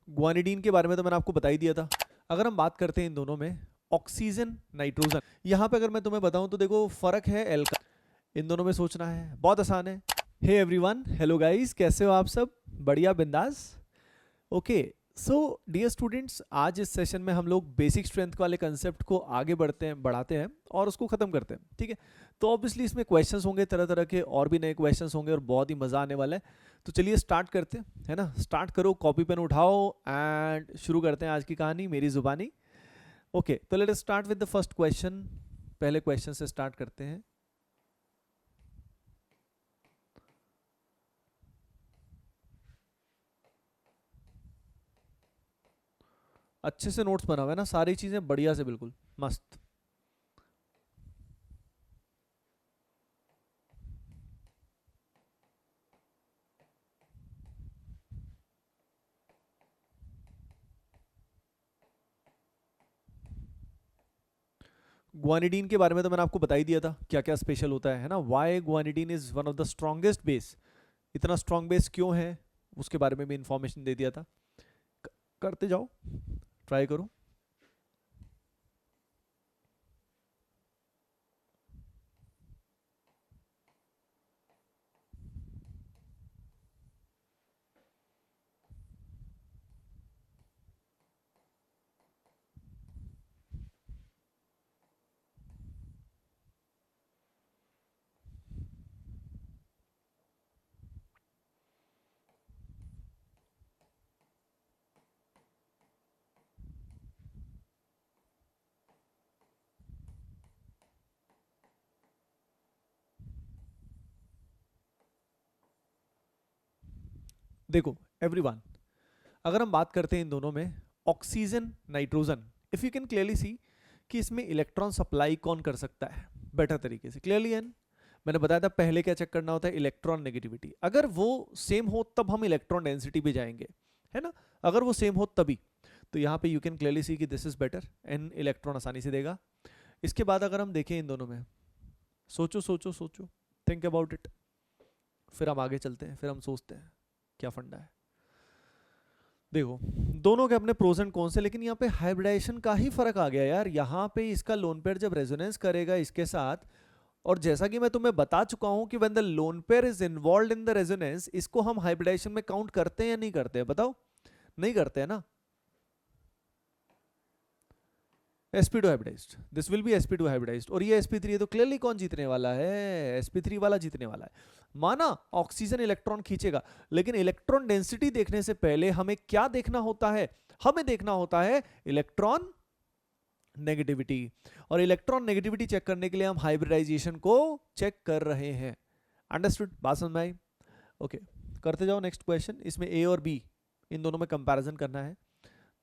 ग्वानिडीन के बारे में तो मैंने आपको बता ही दिया था। अगर हम बात करते हैं इन दोनों में, ऑक्सीजन नाइट्रोजन, यहाँ पे अगर मैं तुम्हें बताऊं तो देखो फर्क है एल्का, इन दोनों में सोचना है, बहुत आसान है। हे एवरीवन, हेलो गाइस, कैसे हो आप सब? बढ़िया, बिंदास। ओके, सो डियर स्टूडेंट्स, आज इस सेशन में हम लोग बेसिक स्ट्रेंथ वाले कंसेप्ट को आगे बढ़ाते हैं और उसको खत्म करते हैं, ठीक है। तो ऑब्वियसली इसमें क्वेश्चंस होंगे तरह तरह के, और भी नए क्वेश्चंस होंगे और बहुत ही मज़ा आने वाला है। तो चलिए स्टार्ट करते हैं, है ना। स्टार्ट करो, कॉपी पेन उठाओ एंड शुरू करते हैं आज की कहानी, मेरी जुबानी। ओके, तो let us start with the first question. पहले क्वेश्चन से स्टार्ट करते हैं। अच्छे से नोट्स बना हुआ है ना, सारी चीज़ें बढ़िया से, बिल्कुल मस्त। ग्वानिडीन के बारे में तो मैंने आपको बता ही दिया था क्या क्या स्पेशल होता है ना। Why guanidine is one of the strongest base, इतना स्ट्रॉन्ग बेस क्यों है उसके बारे में भी इंफॉर्मेशन दे दिया था। करते जाओ, ट्राई करो। देखो एवरीवन, अगर हम बात करते हैं इन दोनों में, oxygen nitrogen, if you can clearly see कि इसमें इलेक्ट्रॉन सप्लाई कौन कर सकता है बेटर तरीके से, क्लियरली एन। मैंने बताया था पहले क्या चेक करना होता है, इलेक्ट्रॉन नेगेटिविटी। अगर वो सेम हो तब हम इलेक्ट्रॉन डेंसिटी पे जाएंगे, है ना। अगर वो सेम हो तभी, तो यहाँ पे यू कैन क्लियरली सी कि this is better, an electron आसानी से देगा। इसके बाद अगर हम देखें इन दोनों में, सोचो सोचो सोचो, थिंक अबाउट इट, फिर हम आगे चलते हैं, फिर हम सोचते हैं क्या फंडा है। देखो दोनों के अपने प्रोज एंड कॉन्स है, लेकिन यहाँ पे हाइब्रिडाइजेशन का ही फर्क आ गया यार। यहाँ पे इसका लोन पेयर जब रेजोनेंस करेगा इसके साथ, और जैसा कि मैं तुम्हें बता चुका हूं कि when the lone pair is involved in the resonance, इसको हम हाइब्रिडाइजेशन में काउंट करते हैं या नहीं करते हैं, बताओ। नहीं करते हैं ना। sp2 hybridized, this will be sp2 hybridized, और ये sp3 है, तो क्लियरली कौन जीतने वाला है? sp3 वाला जीतने वाला है। माना ऑक्सीजन इलेक्ट्रॉन खींचेगा, लेकिन इलेक्ट्रॉन डेंसिटी देखने से पहले हमें क्या देखना होता है? हमें देखना होता है इलेक्ट्रॉन नेगेटिविटी, और इलेक्ट्रॉन नेगेटिविटी चेक करने के लिए हम हाइब्रिडाइजेशन को चेक कर रहे हैं। अंडरस्टूड? बात समझ में आई? ओके, करते जाओ नेक्स्ट क्वेश्चन। इसमें ए और बी इन दोनों में कंपैरिजन करना है,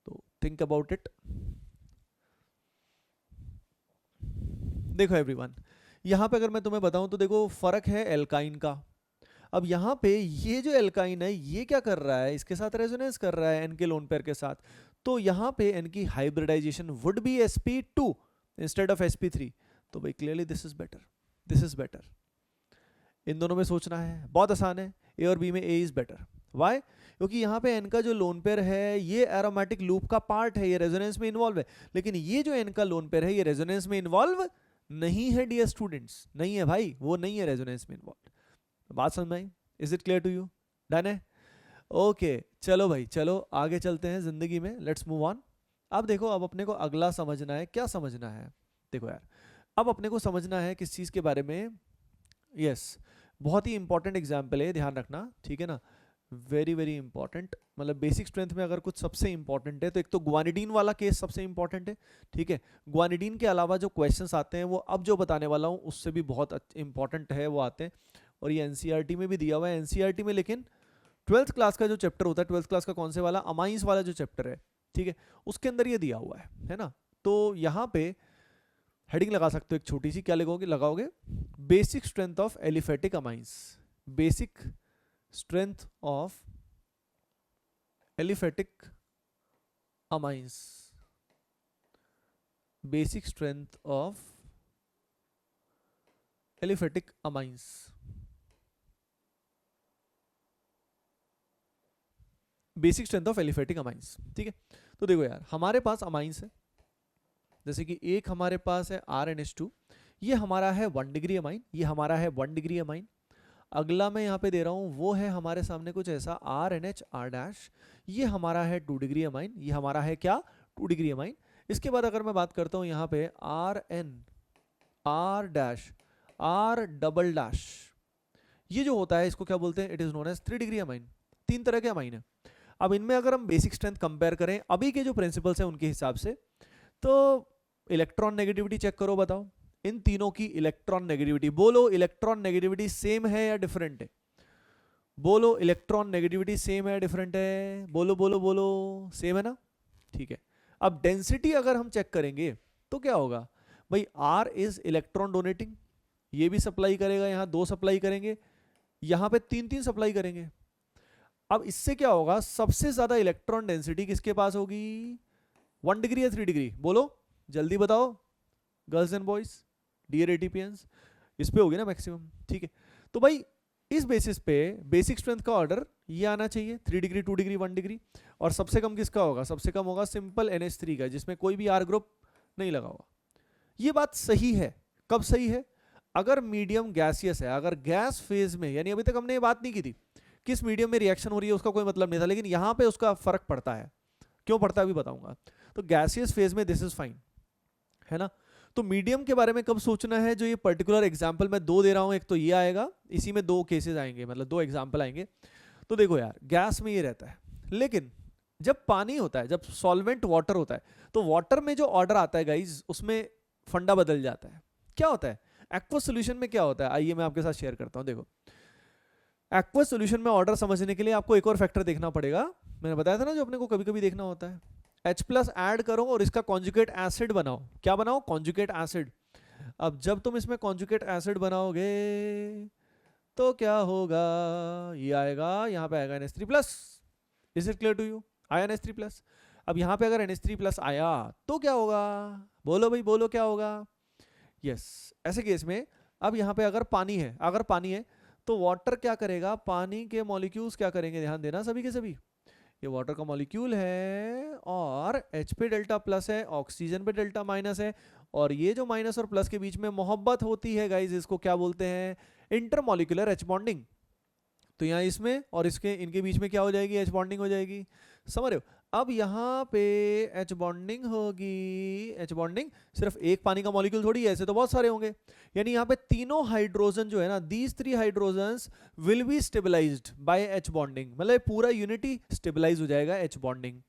तो थिंक अबाउट इट। देखो एवरीवन, यहाँ पे अगर मैं तुम्हें बताऊं तो देखो फर्क है एल्काइन का। अब यहाँ पे ये जो एल्काइन है ये क्या कर रहा है, इसके साथ रेजोनेंस कर रहा है एन के लोन पेयर के साथ, तो यहाँ पे एन की hybridisation would be sp2 instead of sp3। तो भाई clearly this is better, this is better. इन दोनों में सोचना है, बहुत आसान है। ए और बी में ए इज बेटर। वाई? क्योंकि यहाँ पे एन का जो लोन पेयर है ये एरोमेटिक लूप का पार्ट है, ये रेजोनेंस में इन्वॉल्व है, लेकिन ये जो एन का लोन पेयर है ये रेजोनेंस में इन्वॉल्व नहीं है डियर स्टूडेंट्स, नहीं है भाई, वो नहीं है रेजोनेंस में इन्वॉल्व। बात समझ में आई? Is it clear to you? Done है? ओके, चलो भाई, चलो आगे चलते हैं जिंदगी में, लेट्स मूव ऑन। अब देखो, अब अपने को अगला समझना है, क्या समझना है? देखो यार, अब अपने को समझना है किस चीज के बारे में। यस, बहुत ही इंपॉर्टेंट एग्जाम्पल है, ध्यान रखना, ठीक है ना। वेरी वेरी इंपॉर्टेंट, मतलब बेसिक स्ट्रेंथ में अगर कुछ सबसे इंपॉर्टेंट है तो एक तो ग्वानिडीन वाला केस सबसे इंपॉर्टेंट है, ठीक है। ग्वानिडीन के अलावा जो क्वेश्चंस आते हैं वो अब जो बताने वाला हूँ उससे भी बहुत इंपॉर्टेंट है, वो आते हैं। और ये एनसीईआरटी में भी दिया हुआ है, एनसीईआरटी में, लेकिन ट्वेल्थ क्लास का जो चैप्टर होता है, ट्वेल्थ क्लास का कौन से वाला, अमाइंस वाला जो चैप्टर है, ठीक है, उसके अंदर ये दिया हुआ है ना। तो यहाँ पे हेडिंग लगा सकते हो एक छोटी सी, क्या लगाओगे? लगाओगे basic strength of aliphatic amines, basic strength of aliphatic amines, basic strength of aliphatic amines. Basic strength of aliphatic amines, ठीक है। तो देखो यार हमारे पास अमाइंस है, जैसे कि एक हमारे पास है RnH2, ये हमारा है 1 डिग्री अमाइन, ये हमारा है 1 डिग्री अमाइन। अगला मैं यहाँ पे दे रहा हूँ वो है हमारे सामने कुछ ऐसा RNHR', ये हमारा है 2 डिग्री अमाइन, ये हमारा है क्या 2 डिग्री अमाइन। इसके बाद अगर मैं बात करता हूँ यहाँ पे RN R', ये जो होता है इसको क्या बोलते हैं, it is known as 3 degree amine. 3 तरह के अमाइन है। अब इनमें अगर हम बेसिक स्ट्रेंथ कंपेयर करें अभी के जो प्रिंसिपल्स हैं उनके हिसाब से, तो इलेक्ट्रॉन नेगेटिविटी चेक करो, बताओ इन तीनों की इलेक्ट्रॉन नेगेटिविटी। बोलो इलेक्ट्रॉन नेगेटिविटी सेम है या डिफरेंट है? बोलो इलेक्ट्रॉन नेगेटिविटी सेम है या डिफरेंट है? बोलो बोलो बोलो, सेम है ना, ठीक है। अब डेंसिटी अगर हम चेक करेंगे तो क्या होगा भाई, R इज इलेक्ट्रॉन डोनेटिंग, ये भी सप्लाई करेगा, यहाँ 2 सप्लाई करेंगे, यहाँ पे 3 सप्लाई करेंगे। अब इससे क्या होगा, सबसे ज्यादा इलेक्ट्रॉन डेंसिटी किसके पास होगी, 1 डिग्री या 3 डिग्री? बोलो जल्दी बताओ गर्ल्स एंड बॉयज, डियर एटीपीएंस, इस पे होगी ना मैक्सिमम, ठीक है। तो भाई इस बेसिस पे बेसिक स्ट्रेंथ का ऑर्डर ये आना चाहिए, 3 डिग्री 2 डिग्री 1 डिग्री। और सबसे कम किसका होगा, सबसे कम होगा सिंपल NH3 का, जिसमें कोई भी R ग्रुप नहीं लगा हुआ। ये बात सही है, कब सही है, अगर मीडियम गैसियस है, अगर गैस फेज में, यानी अभी तक हमने ये बात नहीं की थी किस मीडियम में रिएक्शन हो रही है उसका कोई मतलब नहीं था, लेकिन यहां पे उसका फर्क पड़ता है। क्यों पड़ता है अभी बताऊंगा। तो गैसियस फेज में दिस इज फाइन, है ना। तो मीडियम के बारे में कब सोचना है, जो ये पर्टिकुलर एग्जांपल मैं 2 दे रहा हूं, एक तो ये आएगा, इसी में 2 केसेस आएंगे, मतलब 2 एग्जांपल आएंगे। तो देखो यार गैस में ये रहता है, लेकिन जब पानी होता है, जब सॉल्वेंट वाटर होता है, तो वाटर में जो ऑर्डर आता है गाइज, उसमें फंडा बदल जाता है। क्या होता है एक्वस सॉल्यूशन में, क्या होता है, आइए मैं आपके साथ शेयर करता हूं। देखो एक्वस सॉल्यूशन में ऑर्डर समझने के लिए आपको एक और फैक्टर देखना पड़ेगा, मैंने बताया था ना जो अपने को कभी कभी देखना होता है। H+ ऐड करो और इसका कॉन्जुगेट एसिड बनाओ। क्या बनाओ, कॉन्जुगेट एसिड। अब जब तुम इसमें कॉन्जुगेट एसिड बनाओगे तो क्या होगा, ये आएगा, यहाँ पे आएगा NH3+। Is it clear to you, आया NH3+। अब यहाँ पे अगर NH3+ आया तो क्या होगा, बोलो भाई बोलो क्या होगा। यस ऐसे केस में अब यहाँ पे अगर पानी है, अगर पानी है तो वाटर क्या करेगा, पानी के मॉलिक्यूल्स क्या करेंगे, ध्यान देना सभी के सभी, ये वाटर का मॉलिक्यूल है और H पे डेल्टा प्लस है, ऑक्सीजन पे डेल्टा माइनस है, और ये जो माइनस और प्लस के बीच में मोहब्बत होती है गाइज, इसको क्या बोलते हैं, इंटरमॉलिक्यूलर H बॉन्डिंग। तो यहाँ इसमें और इसके इनके बीच में क्या हो जाएगी, H बॉन्डिंग हो जाएगी, समझ रहे हो। अब यहाँ पे H बॉन्डिंग होगी, H बॉन्डिंग सिर्फ एक पानी का मॉलिक्यूल थोड़ी है, ऐसे तो बहुत सारे होंगे, यानी यहाँ पे तीनों हाइड्रोजन जो है ना, these 3 hydrogens will be stabilized by H bonding, मतलब पूरा यूनिटी स्टेबलाइज हो जाएगा H बॉन्डिंग,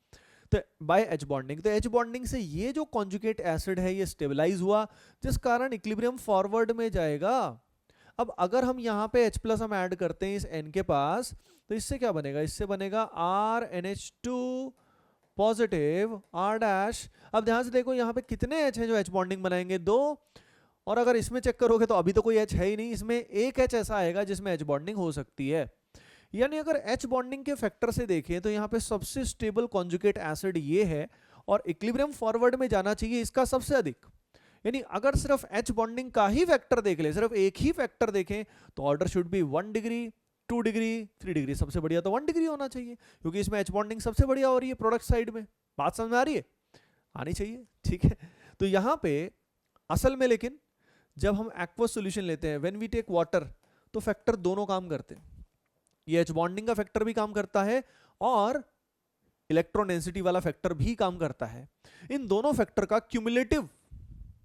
तो बाय H बॉन्डिंग। तो H बॉन्डिंग से ये जो कॉन्जुगेट एसिड है ये स्टेबलाइज हुआ, जिस कारण इक्विलिब्रियम फॉरवर्ड में जाएगा। अब अगर हम यहाँ पे H+ हम ऐड करते हैं इस N के पास, तो इससे क्या बनेगा, इससे बनेगा RNH2 पॉजिटिव R'। अब ध्यान से देखो यहाँ पे कितने H हैं जो H बॉन्डिंग बनाएंगे, 2, और अगर इसमें चेक करोगे तो अभी तो कोई H है ही नहीं, इसमें एक H ऐसा आएगा जिसमें H बॉन्डिंग हो सकती है। यानी अगर H बॉन्डिंग के फैक्टर से देखें तो यहाँ पे सबसे स्टेबल कॉन्जुगेट एसिड ये है, और इक्विलिब्रियम फॉरवर्ड में जाना चाहिए इसका सबसे अधिक। यानी अगर सिर्फ H बॉन्डिंग का ही फैक्टर देख ले, सिर्फ एक ही फैक्टर देखें, तो order should be 1 degree 2 degree 3 degree, सबसे बढ़िया तो 1 डिग्री होना चाहिए, क्योंकि इसमें H बॉन्डिंग सबसे बढ़िया हो रही है प्रोडक्ट साइड में। बात समझ में आ रही है, आनी चाहिए, ठीक है। तो यहाँ पे असल में लेकिन जब हम एक्वस सॉल्यूशन लेते हैं, व्हेन वी टेक वाटर, तो फैक्टर दोनों काम करते हैं, ये H बॉन्डिंग का फैक्टर भी काम करता है और इलेक्ट्रॉन डेंसिटी वाला फैक्टर भी काम करता है। इन दोनों फैक्टर का क्यूमुलेटिव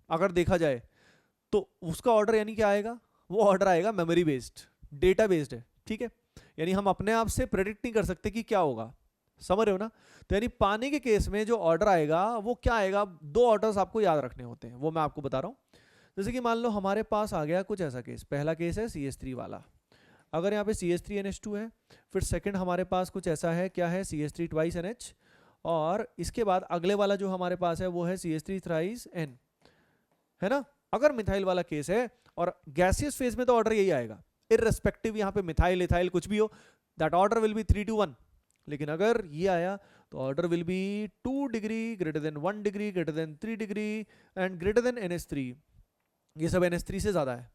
अगर देखा जाए तो उसका ऑर्डर यानी क्या आएगा, वो ऑर्डर आएगा मेमोरी बेस्ड, डेटा बेस्ड है, ठीक है। यानी हम अपने आप से प्रेडिक्ट नहीं कर सकते कि क्या होगा, समझ रहे हो ना। तो यानी पानी के केस में जो ऑर्डर आएगा वो क्या आएगा, 2 ऑर्डर्स आपको याद रखने होते हैं, वो मैं आपको बता रहा हूं। जैसे कि मान लो हमारे पास आ गया कुछ ऐसा केस, पहला केस है CH3 वाला, अगर यहाँ पे CH3NH2 है, फिर सेकंड हमारे पास कुछ ऐसा है, क्या है, CH3 twice NH, और इसके बाद अगले वाला जो हमारे पास है वो है CH3 thrice N, है ना। अगर मिथाइल वाला केस है और गैसियस फेज में तो ऑर्डर यही आएगा, इररिस्पेक्टिव यहाँ पे मिथाइल इथाइल कुछ भी हो, that order will be 3 to 1। लेकिन अगर ये आया तो order will be 2 degree greater than 1 degree greater than 3 degree and greater than NH3, ये सब NH3 से ज्यादा है,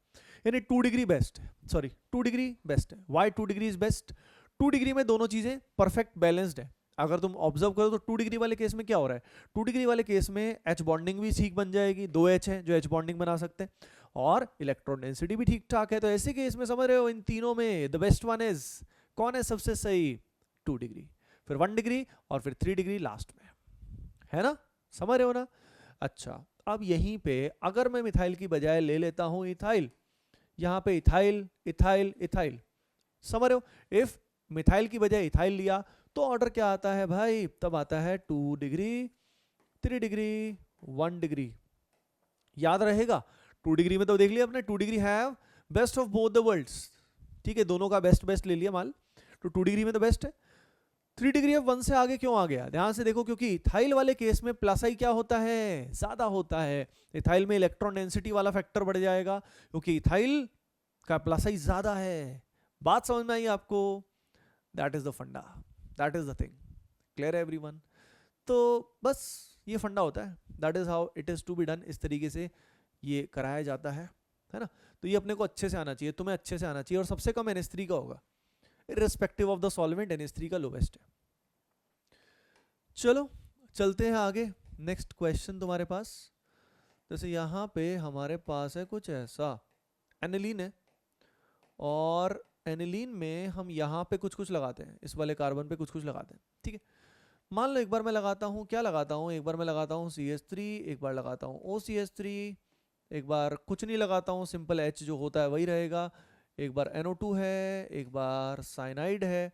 यानी 2 डिग्री बेस्ट है, सॉरी 2 डिग्री बेस्ट है। Why 2 degree is best, 2 degree में दोनों चीजें परफेक्ट बैलेंस्ड है, अगर तुम ऑब्जर्व करो तो 2 डिग्री वाले केस में क्या हो रहा है, 2 डिग्री वाले केस में H बॉन्डिंग भी ठीक बन जाएगी, 2 H है जो H बॉन्डिंग बना सकते हैं, और इलेक्ट्रॉन डेंसिटी भी ठीक ठाक है। तो ऐसे केस में समझ रहे हो इन तीनों में द बेस्ट वन इज, कौन है सबसे सही, 2 डिग्री, फिर 1 डिग्री और फिर 3 डिग्री लास्ट में, है ना, समझ रहे हो ना। अच्छा, अब यहीं पे अगर मैं मिथाइल की बजाय ले लेता हूं इथाइल, यहां पे इथाइल इथाइल इथाइल, समझ रहे हो, इफ मिथाइल की बजाय इथाइल लिया तो ऑर्डर क्या आता है भाई, तब आता है 2 डिग्री 3 डिग्री 1 डिग्री, याद रहेगा। 2 डिग्री में तो देख लिया अपने, 2 degree have best of both the worlds, ठीक है, दोनों का बेस्ट बेस्ट ले लिया माल, तो 2 डिग्री में तो बेस्ट है। 3 डिग्री ऑफ 1 से आगे क्यों आ गया, ध्यान से देखो, क्योंकि इथाइल वाले केस में प्लस आई क्या होता है, ज्यादा होता है, इथाइल में इलेक्ट्रॉन डेंसिटी वाला फैक्टर बढ़ जाएगा, क्योंकि इथाइल का प्लस आई ज्यादा है। बात समझ में आई आपको, that is the funda, that is the thing, clear है एवरीवन। तो बस ये फंडा होता है, that is how it is to be done, इस तरीके से ये कराया जाता है ना। तो ये अपने को अच्छे से आना चाहिए, तुम्हें अच्छे से आना चाहिए, और सबसे कम NH3 का होगा, irrespective of the solvent NH3 का लोवेस्ट है। चलो चलते हैं आगे, नेक्स्ट क्वेश्चन तुम्हारे पास, जैसे यहाँ पे हमारे पास है कुछ ऐसा, एनिलीन है, और एनिलीन में हम यहाँ पे कुछ कुछ लगाते हैं, इस वाले कार्बन पे कुछ कुछ लगाते हैं, ठीक है। मान लो एक बार मैं लगाता हूँ, क्या लगाता हूँ, एक बार मैं लगाता हूँ CH3, एक बार लगाता हूँ OCH3, एक बार कुछ नहीं लगाता हूँ, सिंपल H जो होता है वही रहेगा, एक बार NO2 है, एक बार साइनाइड है।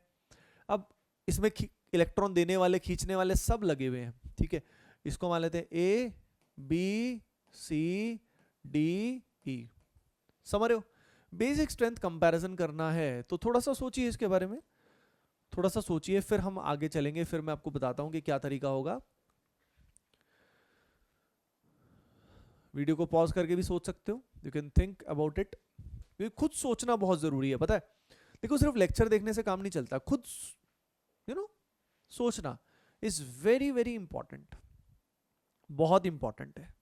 अब इसमें इलेक्ट्रॉन देने वाले खींचने वाले सब लगे हुए हैं, ठीक है, इसको मान लेते हैं A B C D E, समझ रहे हो। बेसिक स्ट्रेंथ कंपैरिजन करना है तो थोड़ा सा सोचिए इसके बारे में, थोड़ा सा सोचिए, फिर हम आगे चलेंगे, फिर मैं आपको बताता हूं कि क्या तरीका होगा। वीडियो को पॉज करके भी सोच सकते हो, you can think about it, क्योंकि खुद सोचना बहुत जरूरी है, पता है। देखो सिर्फ लेक्चर देखने से काम नहीं चलता, खुद सोचना इज वेरी वेरी इंपॉर्टेंट, बहुत इंपॉर्टेंट है।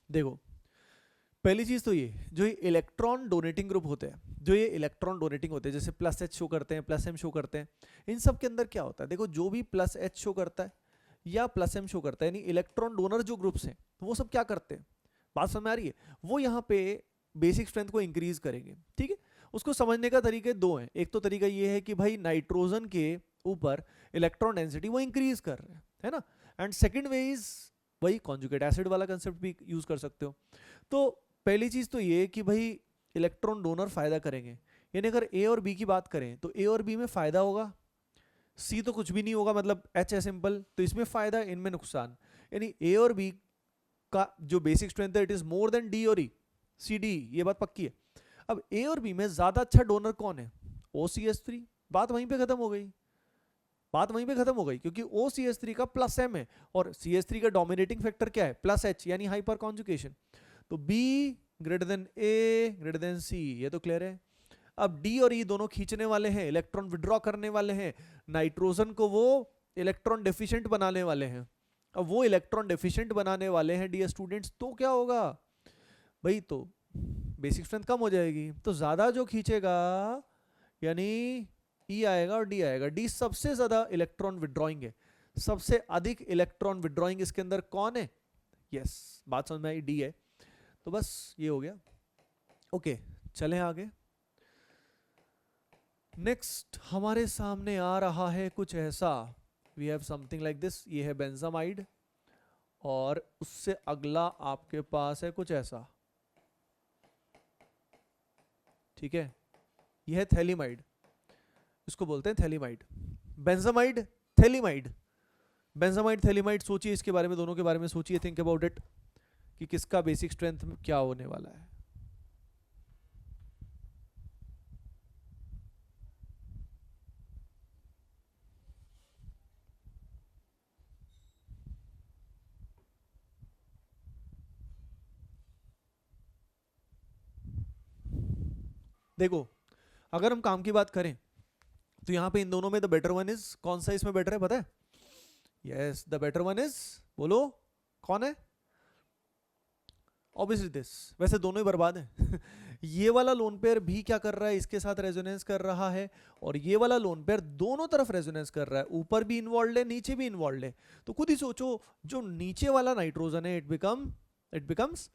देखो पहली चीज तो ये, जो ये इलेक्ट्रॉन डोनेटिंग ग्रुप होते हैं, जो ये इलेक्ट्रॉन डोनेटिंग होते हैं, जैसे प्लस H शो करते हैं, प्लस M शो करते हैं, इन सब के अंदर क्या होता है, देखो जो भी प्लस H शो करता है या प्लस M शो करता है, यानी इलेक्ट्रॉन डोनर जो ग्रुप्स हैं वो सब क्या करते हैं, बात समझ में आ रही है, वो यहाँ पे बेसिक स्ट्रेंथ को इंक्रीज करेंगे, ठीक है। उसको समझने का तरीके दो हैं, एक तो तरीका ये है कि भाई नाइट्रोजन के ऊपर इलेक्ट्रॉन डेंसिटी वो इंक्रीज कर रहे हैं, है ना, एंड सेकेंड वे इज वही कॉन्जुगेट एसिड वाला कंसेप्ट भी यूज कर सकते हो। तो पहली चीज तो ये कि भाई इलेक्ट्रॉन डोनर फायदा करेंगे, यानी अगर ए और बी की बात करें तो ए और बी में फायदा होगा, सी तो कुछ भी नहीं होगा, मतलब एच है सिंपल, तो इसमें फायदा इनमें नुकसान, यानी ए और बी का जो बेसिक स्ट्रेंथ है it is more than D और ई, सी डी, ये बात पक्की है। अब ए और बी में ज्यादा अच्छा डोनर कौन है, OCH3, बात वहीं पे खत्म हो गई, बात वहीं पे खत्म हो गई, क्योंकि OCH3 का प्लस M है और CH3 का डोमिनेटिंग फैक्टर क्या है, प्लस H, यानी हाइपर कॉन्जुगेशन, तो B greater than A greater than C, ये तो क्लियर है। अब D और E दोनों खींचने वाले हैं, इलेक्ट्रॉन विड्रॉ करने वाले हैं, नाइट्रोजन को वो इलेक्ट्रॉन डेफिशिएंट बनाने वाले हैं। अब वो इलेक्ट्रॉन डेफिशिएंट बनाने वाले हैं डियर स्टूडेंट्स, तो क्या होगा भाई, तो बेसिक स्ट्रेंथ कम हो जाएगी, तो ज्यादा जो खींचेगा यानी E आएगा और D आएगा, D सबसे ज्यादा इलेक्ट्रॉन विड्रॉइंग है, सबसे अधिक इलेक्ट्रॉन विड्रॉइंग इसके अंदर कौन है, यस, बात समझ में आई, D है। तो बस ये हो गया, ओके चलें आगे। नेक्स्ट हमारे सामने आ रहा है कुछ ऐसा, we have something like this, ये है बेंजामाइड, और उससे अगला आपके पास है कुछ ऐसा, ठीक है, ये है थैलीमाइड, इसको बोलते हैं phthalimide, benzamide phthalimide, benzamide phthalimide, सोचिए इसके बारे में, दोनों के बारे में सोचिए, थिंक अबाउट इट कि किसका बेसिक स्ट्रेंथ क्या होने वाला है। देखो अगर हम काम की बात करें तो यहाँ पे इन दोनों में द बेटर वन इज, कौन सा इसमें बेटर है पता है? Yes, the better one is, बोलो कौन है? Obviously this. वैसे दोनों ही बर्बाद हैं ये वाला लोन पेयर भी क्या कर रहा है, इसके साथ रेजोनेंस कर रहा है, और ये वाला लोन पेयर दोनों तरफ रेजोनेंस कर रहा है, ऊपर भी इन्वॉल्व है नीचे भी इन्वॉल्व है। तो खुद ही सोचो, जो नीचे वाला नाइट्रोजन है it becomes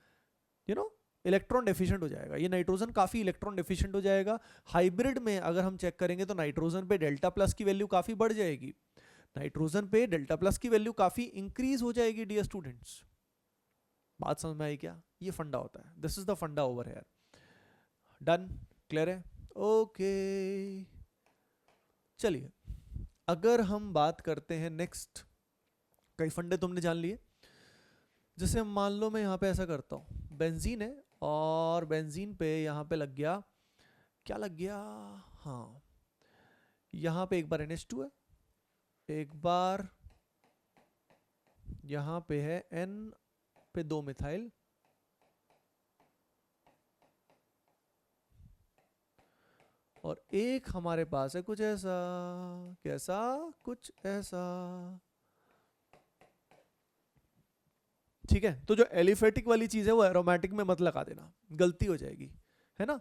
you know electron deficient हो जाएगा। ये नाइट्रोजन काफी इलेक्ट्रॉन डेफिशिएंट हो जाएगा। हाइब्रिड में अगर हम चेक करेंगे तो नाइट्रोजन पे डेल्टा प्लस की वैल्यू काफी बढ़ जाएगी, नाइट्रोजन पे डेल्टा प्लस की वैल्यू काफी इंक्रीज हो जाएगी डियर स्टूडेंट्स। बात समझ में आई क्या? ये फंडा होता है, दिस इज द फंडा ओवर हियर। डन, क्लियर है? ओके चलिए अगर हम बात करते हैं नेक्स्ट, कई फंडे तुमने जान लिए। जैसे मान लो मैं यहाँ पे ऐसा करता हूँ, बेंजीन है और बेंजीन पे यहाँ पे लग गया, क्या लग गया, हाँ यहाँ पे एक बार NH2 है, एक बार यहाँ पे है N पे 2 मिथाइल, और एक हमारे पास है कुछ ऐसा, कैसा, कुछ ऐसा। ठीक है, तो जो एलिफेटिक वाली चीज है वो एरोमेटिक में मत लगा देना, गलती हो जाएगी, है ना।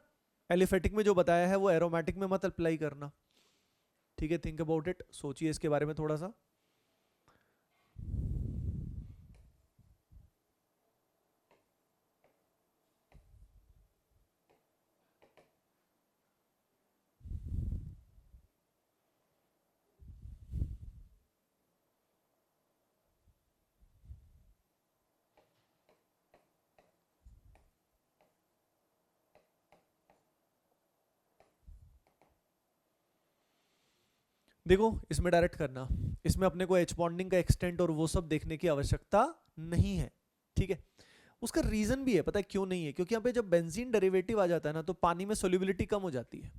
एलिफेटिक में जो बताया है वो एरोमेटिक में मत अप्लाई करना। ठीक है, थिंक अबाउट इट, सोचिए इसके बारे में थोड़ा सा। देखो इसमें डायरेक्ट करना, इसमें अपने को एच बॉन्डिंग का एक्सटेंट और वो सब देखने की आवश्यकता नहीं है। ठीक है, उसका रीजन भी है, पता है क्यों नहीं है? क्योंकि यहाँ पे जब बेंजीन डेरिवेटिव आ जाता है ना तो पानी में सोल्युबिलिटी कम हो जाती है।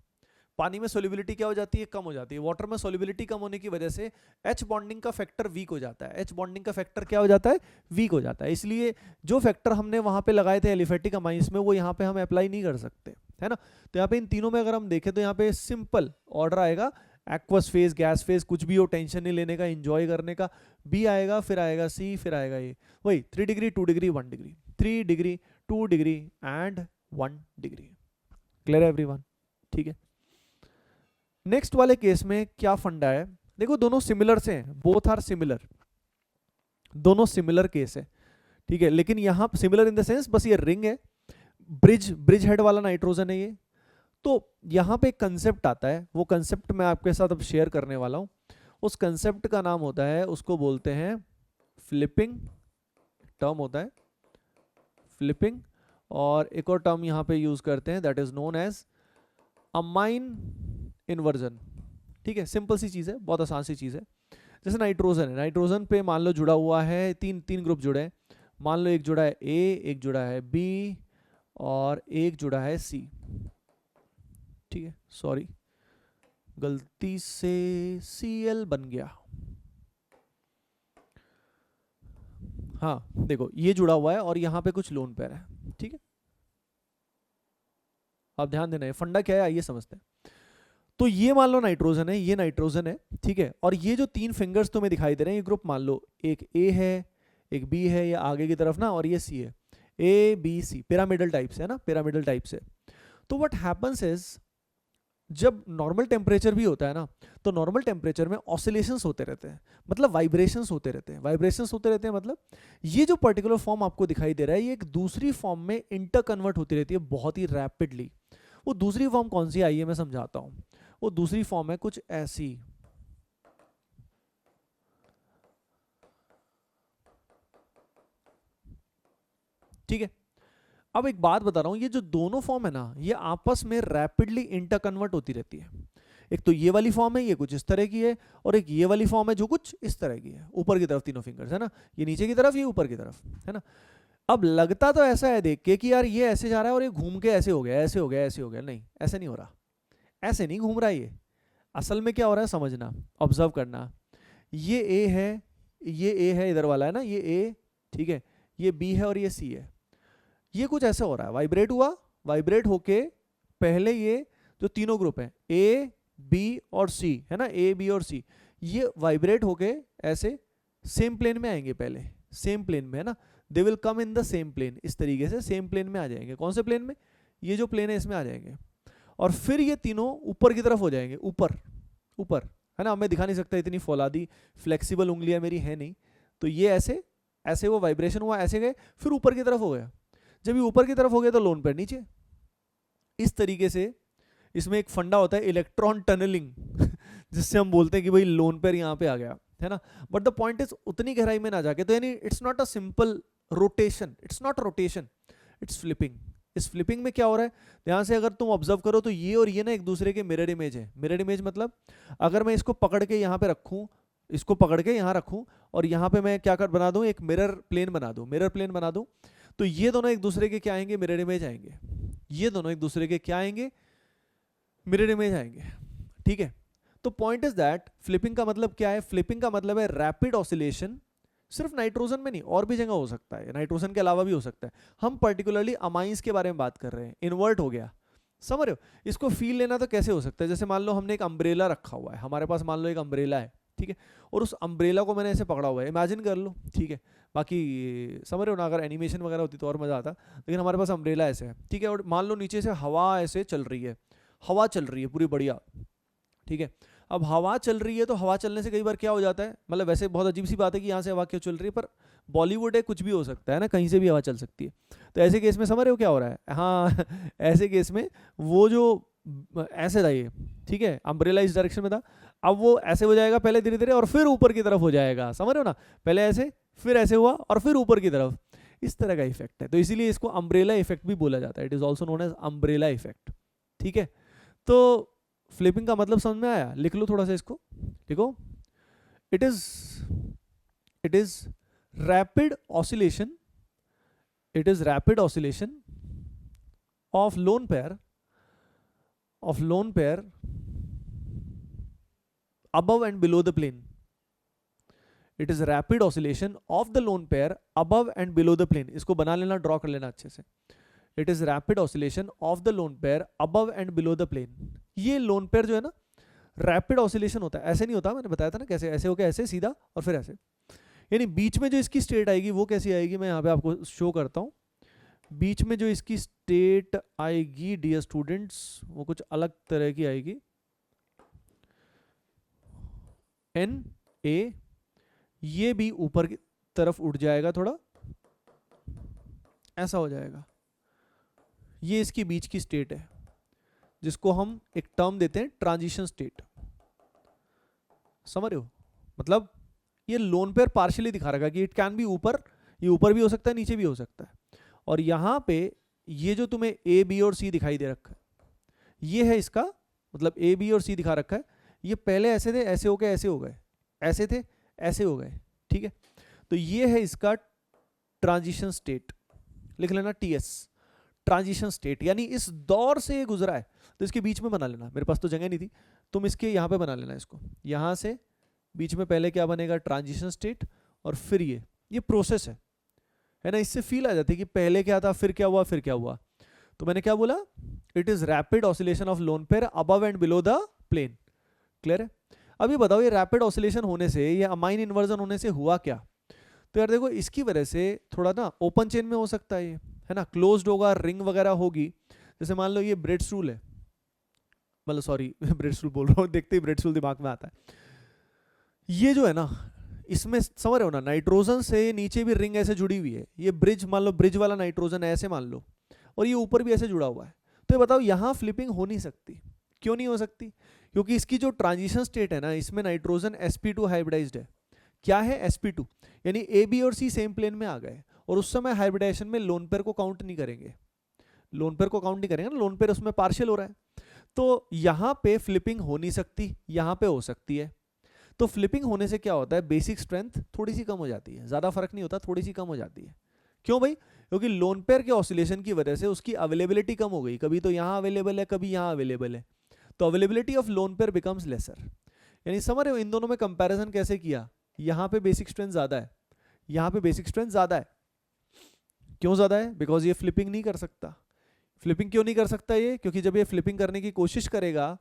पानी में सोल्युबिलिटी क्या हो जाती है? कम हो जाती है। वाटर में सोल्युबिलिटी कम होने की वजह से एच बॉन्डिंग का फैक्टर वीक हो जाता है। एच बॉन्डिंग का फैक्टर क्या हो जाता है? वीक हो जाता है। इसलिए जो फैक्टर हमने वहां पे लगाए थे एलिफेटिक अमाइंस में, वो यहाँ पे हम अप्लाई नहीं कर सकते, है ना। तो यहाँ पे इन तीनों में अगर हम देखें तो यहाँ पे सिंपल ऑर्डर आएगा, एक्वस फेज, गैस फेज, कुछ भी हो, टेंशन नहीं लेने का, एंजॉय करने का। बी आएगा, फिर आएगा सी, फिर आएगा ये वही 3 degree 2 degree 1 degree, 3 degree 2 degree and 1 degree. Clear है एवरीवन? ठीक है, नेक्स्ट वाले केस में क्या फंडा है, देखो दोनों सिमिलर से हैं, बोथ आर सिमिलर, दोनों सिमिलर केस है। ठीक है, लेकिन यहां सिमिलर इन द सेंस बस ये रिंग है, ब्रिज हेड वाला नाइट्रोजन है ये। तो यहां पे एक कंसेप्ट आता है, वो कंसेप्ट मैं आपके साथ अब शेयर करने वाला हूं। उस कंसेप्ट का नाम होता है, उसको बोलते हैं फ्लिपिंग, टर्म होता है फ्लिपिंग, और एक और टर्म यहां पे यूज करते हैं that is known as amine inversion. ठीक है, सिंपल सी चीज है, बहुत आसान सी चीज है। जैसे नाइट्रोजन है, नाइट्रोजन पे मान लो जुड़ा हुआ है तीन ग्रुप जुड़े हैं, मान लो एक जुड़ा है ए, एक जुड़ा है बी, और एक जुड़ा है सी। ठीक है, सॉरी गलती से Cl बन गया। हाँ देखो ये जुड़ा हुआ है और यहाँ पे कुछ लोन पेयर है। ठीक है, आप ध्यान देना है फंडा क्या है, आइए समझते हैं। तो ये मान लो नाइट्रोजन है, ये नाइट्रोजन है, ठीक है, और ये जो 3 फिंगर्स तुम्हें दिखाई दे रहे हैं, ये ग्रुप मान लो एक ए है, एक बी है, या आगे की तरफ ना, और ये सी है, A B C, pyramidal type से है ना, पिरामिडल टाइप से। तो व्हाट हैपेंस इज, जब नॉर्मल टेम्परेचर भी होता है ना, तो नॉर्मल टेम्परेचर में ऑसिलेशंस होते रहते हैं, मतलब वाइब्रेशंस होते रहते हैं। वाइब्रेशंस होते रहते हैं मतलब ये जो पर्टिकुलर फॉर्म आपको दिखाई दे रहा है, ये एक दूसरी फॉर्म में इंटर कन्वर्ट होती रहती है बहुत ही रैपिडली। वो दूसरी फॉर्म कौन सी, आइए मैं समझाता हूं। वो दूसरी फॉर्म है कुछ ऐसी, ठीक है। अब एक बात बता रहा हूं, ये जो दोनों फॉर्म है ना, ये आपस में रैपिडली इंटर कन्वर्ट होती रहती है। एक तो ये वाली फॉर्म है, ये कुछ इस तरह की है, और एक ये वाली फॉर्म है जो कुछ इस तरह की है, ऊपर की तरफ तीनों फिंगर्स है ना, ये नीचे की तरफ, ये ऊपर की तरफ, है ना। अब लगता तो ऐसा है देख के कि यार ये ऐसे जा रहा है और ये घूम के ऐसे हो गया, ऐसे हो गया, ऐसे हो गया, नहीं ऐसे नहीं हो रहा, ऐसे नहीं घूम रहा ये। असल में क्या हो रहा है समझना, ऑब्जर्व करना। ये ए है, ये ए है इधर वाला है ना, ये ए, ठीक है, ये बी है और ये सी है। ये कुछ ऐसा हो रहा है, वाइब्रेट हुआ, वाइब्रेट होके पहले ये जो तीनों ग्रुप हैं ए बी और सी, है ना, ए बी और सी, ये वाइब्रेट होके ऐसे सेम प्लेन में आएंगे, पहले सेम प्लेन में, है ना, they will come in the same plane, इस तरीके से सेम प्लेन में आ जाएंगे। कौन से प्लेन में? ये जो प्लेन है इसमें आ जाएंगे, और फिर ये तीनों ऊपर की तरफ हो जाएंगे, ऊपर ऊपर, है ना। मैं दिखा नहीं सकता, इतनी फौलादी फ्लेक्सिबल उंगलियां मेरी है नहीं, तो ये ऐसे ऐसे वो वाइब्रेशन हुआ, ऐसे गए, फिर ऊपर की तरफ हो गया। जब ये ऊपर की तरफ हो गया तो लोन पेयर नीचे। इस तरीके से इसमें एक फंडा होता है इलेक्ट्रॉन टनलिंग जिससे हम बोलते हैं कि भाई लोन पेयर यहाँ पे आ गया, है ना। बट द पॉइंट इज उतनी गहराई में ना जाके, तो यानी it's not a simple rotation, it's not rotation, it's flipping. इस फ्लिपिंग में क्या हो रहा है, ध्यान से अगर तुम ऑब्जर्व करो तो ये और ये ना एक दूसरे के मिरर इमेज है। मिरर इमेज मतलब अगर मैं इसको पकड़ के यहाँ पे रखूँ, इसको पकड़ के यहाँ रखूँ, और यहाँ पे मैं क्या कर बना दूँ, एक मिरर प्लेन बना दूँ, मिरर प्लेन बना दूँ, तो ये दोनों एक दूसरे के क्या आएंगे, मिरर इमेज आएंगे। ये दोनों एक दूसरे के क्या आएंगे, मिरर इमेज आएंगे, ठीक है। तो पॉइंट इज दैट फ्लिपिंग का मतलब क्या है, फ्लिपिंग का मतलब है रैपिड ऑसिलेशन। सिर्फ नाइट्रोजन में नहीं, और भी जगह हो सकता है, नाइट्रोजन के अलावा भी हो सकता है। हम पर्टिकुलरली अमाइंस के बारे में बात कर रहे हैं। इन्वर्ट हो गया, समझ रहे हो। इसको फील लेना तो कैसे हो सकता है, जैसे मान लो हमने एक अम्ब्रेला रखा हुआ है, हमारे पास मान लो एक अम्ब्रेला है, ठीक है, और उस अम्ब्रेला को मैंने ऐसे पकड़ा हुआ है, इमेजिन कर लो, ठीक है। बाकी समझ रहे हो ना, अगर एनिमेशन वगैरह होती तो और मजा आता, लेकिन हमारे पास अम्ब्रेला ऐसे है, ठीक है, और मान लो नीचे से हवा ऐसे चल रही है, हवा चल रही है पूरी बढ़िया, ठीक है। अब हवा चल रही है तो हवा चलने से कई बार क्या हो जाता है, मतलब वैसे बहुत अजीब सी बात है कि यहाँ से हवा क्यों चल रही है, पर बॉलीवुड है, कुछ भी हो सकता है ना, कहीं से भी हवा चल सकती है। तो ऐसे केस में समझ रहे हो क्या हो रहा है, हाँ ऐसे केस में वो जो ऐसे था ये, ठीक है, अम्ब्रेला इस डायरेक्शन में था, अब वो ऐसे हो जाएगा पहले धीरे धीरे, और फिर ऊपर की तरफ हो जाएगा, समझ रहे हो ना, पहले ऐसे फिर ऐसे हुआ और फिर ऊपर की तरफ, इस तरह का इफेक्ट है। तो इसीलिए इसको अम्ब्रेला इफेक्ट भी बोला जाता है, it is also known as umbrella effect, ठीक है। तो फ्लिपिंग का मतलब समझ में आया, लिख लो थोड़ा सा इसको, लिखो, it is rapid oscillation, it is rapid oscillation of lone pair above and below the plane. It is rapid oscillation of the lone pair above and below the plane. इसको बना लेना, ड्रॉ कर लेना अच्छे से। It is rapid oscillation of the lone pair above and below the plane. ये lone pair जो है ना, रैपिड ऑसिलेशन होता है, ऐसे नहीं होता, मैंने बताया था ना कैसे, ऐसे होकर ऐसे सीधा और फिर ऐसे, यानी बीच में जो इसकी स्टेट आएगी वो कैसी आएगी, मैं यहाँ पे आपको शो करता हूँ। बीच में जो इसकी स्टेट आएगी डियर स्टूडेंट्स, वो कुछ अलग तरह की आएगी, एन ए, ये भी ऊपर की तरफ उठ जाएगा थोड़ा, ऐसा हो जाएगा। ये इसकी बीच की स्टेट है, जिसको हम एक टर्म देते हैं ट्रांजिशन स्टेट, समझ रहे हो। मतलब ये लोन पेयर पार्शियली दिखा रखा कि इट कैन बी ऊपर, ये ऊपर भी हो सकता है, नीचे भी हो सकता है। और यहाँ पे ये जो तुम्हें ए बी और सी दिखाई दे रखा है, ये है इसका मतलब, ए बी और सी दिखा रखा है, ये पहले ऐसे थे, ऐसे हो गए, ऐसे हो गए, ऐसे थे, ऐसे हो गए, ठीक है। तो ये है इसका ट्रांजिशन स्टेट, लिख लेना टीएस, ट्रांजिशन स्टेट, यानी इस दौर से ये गुजरा है। तो इसके बीच में बना लेना, मेरे पास तो जगह नहीं थी, तुम इसके यहाँ पे बना लेना इसको, यहाँ से बीच में पहले क्या बनेगा, ट्रांजिशन स्टेट, और फिर ये प्रोसेस है ना। इससे फील आ जाती है कि पहले क्या था, फिर क्या हुआ, फिर क्या हुआ। तो मैंने क्या बोला, it is rapid oscillation of lone pair above and below the plane, clear है। अब ये बताओ, ये रैपिड ऑसिलेशन होने से, ये अमाइन इन्वर्जन होने से हुआ क्या। तो यार देखो, इसकी वजह से थोड़ा ना ओपन चेन में हो सकता है ये, है ना, क्लोज्ड होगा, रिंग वगैरह होगी। जैसे मान लो ये ब्रेड स्टूल है, मतलब सॉरी ब्रेड स्टूल बोल रहा हूँ, देखते ही ब्रेड स्टूल दिमाग में आता है। ये जो है ना, इसमें समझ रहे हो ना, नाइट्रोजन से नीचे भी रिंग ऐसे जुड़ी हुई है, ये ब्रिज मान लो, ब्रिज वाला नाइट्रोजन है ऐसे मान लो, और ये ऊपर भी ऐसे जुड़ा हुआ है। तो ये बताओ, यहाँ फ्लिपिंग हो नहीं सकती, क्यों नहीं हो सकती, क्योंकि इसकी जो ट्रांजिशन स्टेट है ना, इसमें नाइट्रोजन sp2 हाइब्रिडाइज्ड है। क्या है sp2, यानी ए बी और सी सेम प्लेन में आ गए, और उस समय हाइब्रिडाइजेशन में लोन पेयर को काउंट नहीं करेंगे, लोन पेयर को काउंट नहीं करेंगे ना, लोन पेयर उसमें पार्शियल हो रहा है। तो यहाँ पे फ्लिपिंग हो नहीं सकती, यहाँ पे हो सकती है। तो फ्लिपिंग होने से क्या होता है, बेसिक स्ट्रेंथ थोड़ी सी कम हो जाती है, ज़्यादा फर्क नहीं होता, थोड़ी सी कम हो जाती है। क्यों भाई, क्योंकि लोन पेयर के ऑसिलेशन की वजह से उसकी अवेलेबिलिटी कम हो गई, कभी तो यहाँ अवेलेबल है, कभी यहाँ अवेलेबल है, तो availability of lone pair becomes lesser. यानी समझ रहे हो इन दोनों में कंपैरिजन कैसे किया, यहाँ पे बेसिक स्ट्रेंथ ज़्यादा है, यहाँ पे बेसिक स्ट्रेंथ ज़्यादा है। क्यों ज़्यादा है, बिकॉज ये फ्लिपिंग नहीं कर सकता, फ्लिपिंग क्यों नहीं कर सकता ये? क्योंकि जब ये फ्लिपिंग करने की कोशिश करेगा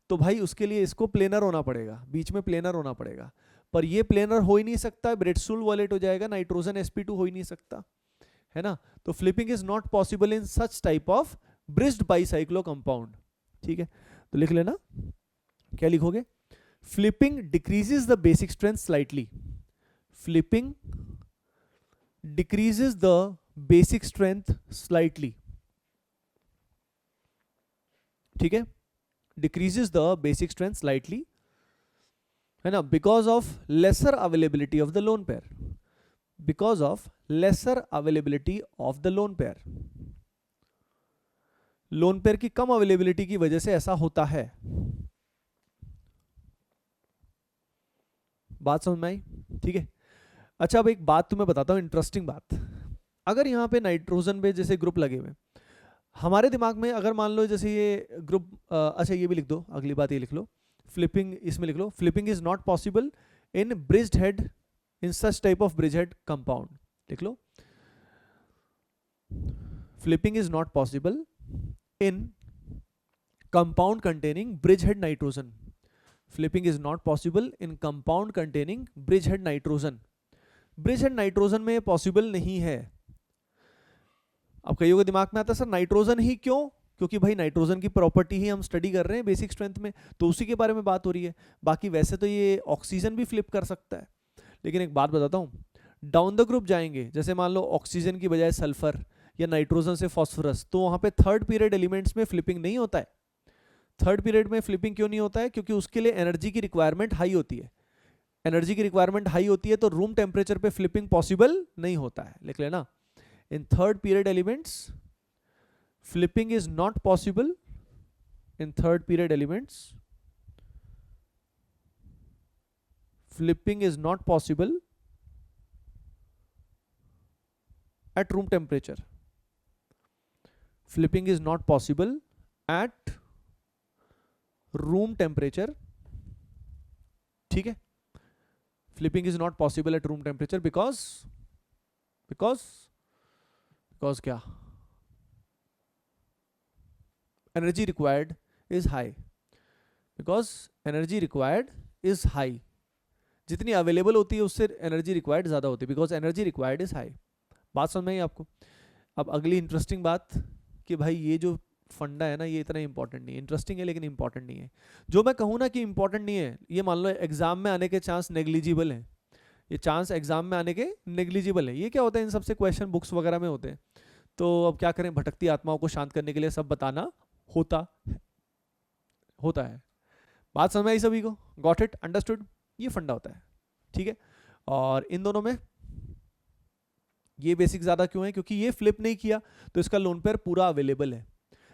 तो भाई उसके लिए इसको प्लेनर होना पड़ेगा, बीच में प्लेनर होना पड़ेगा, पर ये प्लेनर हो ही नहीं सकता, ब्रेडस्टूल वॉलेट हो जाएगा, नाइट्रोजन sp2 हो ही नहीं सकता, है ना। तो flipping is not possible in such type of bridged bicyclo compound. ठीक है, तो लिख लेना, क्या लिखोगे? Flipping decreases the basic strength slightly, flipping decreases the basic strength slightly, ठीक है, decreases the basic strength slightly, है ना, because of lesser availability of the lone pair, because of lesser availability of the lone pair, lone pair की कम availability की वजह से ऐसा होता है। बात समझ में आई? ठीक है, अच्छा अब एक बात तुम्हें बताता हूं, इंटरेस्टिंग बात। अगर यहाँ पे नाइट्रोजन पे जैसे ग्रुप लगे हुए, हमारे दिमाग में अगर मान लो जैसे ये ग्रुप, अच्छा ये भी लिख दो, अगली बात ये लिख लो, फ्लिपिंग इसमें लिख लो, flipping is not possible in bridged head, in such type of bridge head compound, लिख लो, flipping is not possible in compound containing bridge head nitrogen, flipping is not possible in compound containing bridge head nitrogen, bridge head nitrogen में possible नहीं है। अब कईयों के दिमाग में आता है सर नाइट्रोजन ही क्यों? क्योंकि भाई नाइट्रोजन की प्रॉपर्टी ही हम स्टडी कर रहे हैं बेसिक स्ट्रेंथ में, तो उसी के बारे में बात हो रही है। बाकी वैसे तो ये ऑक्सीजन भी फ्लिप कर सकता है, लेकिन एक बात बताता हूँ, डाउन द ग्रुप जाएंगे, जैसे मान लो ऑक्सीजन की बजाय सल्फर या नाइट्रोजन से फॉस्फोरस, तो वहां पे थर्ड पीरियड एलिमेंट्स में फ्लिपिंग नहीं होता है। थर्ड पीरियड में फ्लिपिंग क्यों नहीं होता है? क्योंकि उसके लिए एनर्जी की रिक्वायरमेंट हाई होती है, एनर्जी की रिक्वायरमेंट हाई होती है, तो रूम टेम्परेचर पे फ्लिपिंग पॉसिबल नहीं होता है, लिख लेना। In third period elements flipping is not possible, in third period elements flipping is not possible at room temperature, flipping is not possible at room temperature, ठीक है, flipping is not possible at room temperature because क्या, energy required is high, because energy required is high, जितनी available होती है उससे energy required ज्यादा होती है, because energy required is high. बात समझ में आई आपको? अब अगली इंटरेस्टिंग बात कि भाई ये जो फंडा है ना, ये इतना इंपॉर्टेंट नहीं है, इंटरेस्टिंग है लेकिन इंपॉर्टेंट नहीं है। जो मैं कहूँ ना कि इंपॉर्टेंट नहीं है, ये मान लो एग्जाम में आने के चांस नेग्लिजिबल है, ये चांस एग्जाम में आने के नेग्लिजिबल है। ये क्या होता है, इन सबसे क्वेश्चन बुक्स वगैरह में होते हैं, तो अब क्या करें, भटकती आत्माओं को शांत करने के लिए सब बताना होता है। बात समझ में आई सभी को? Got it, understood? ये फंडा होता है, ठीक है। और इन दोनों में ये बेसिक ज्यादा क्यों है? क्योंकि ये फ्लिप नहीं किया तो इसका लोन पेयर पूरा अवेलेबल है।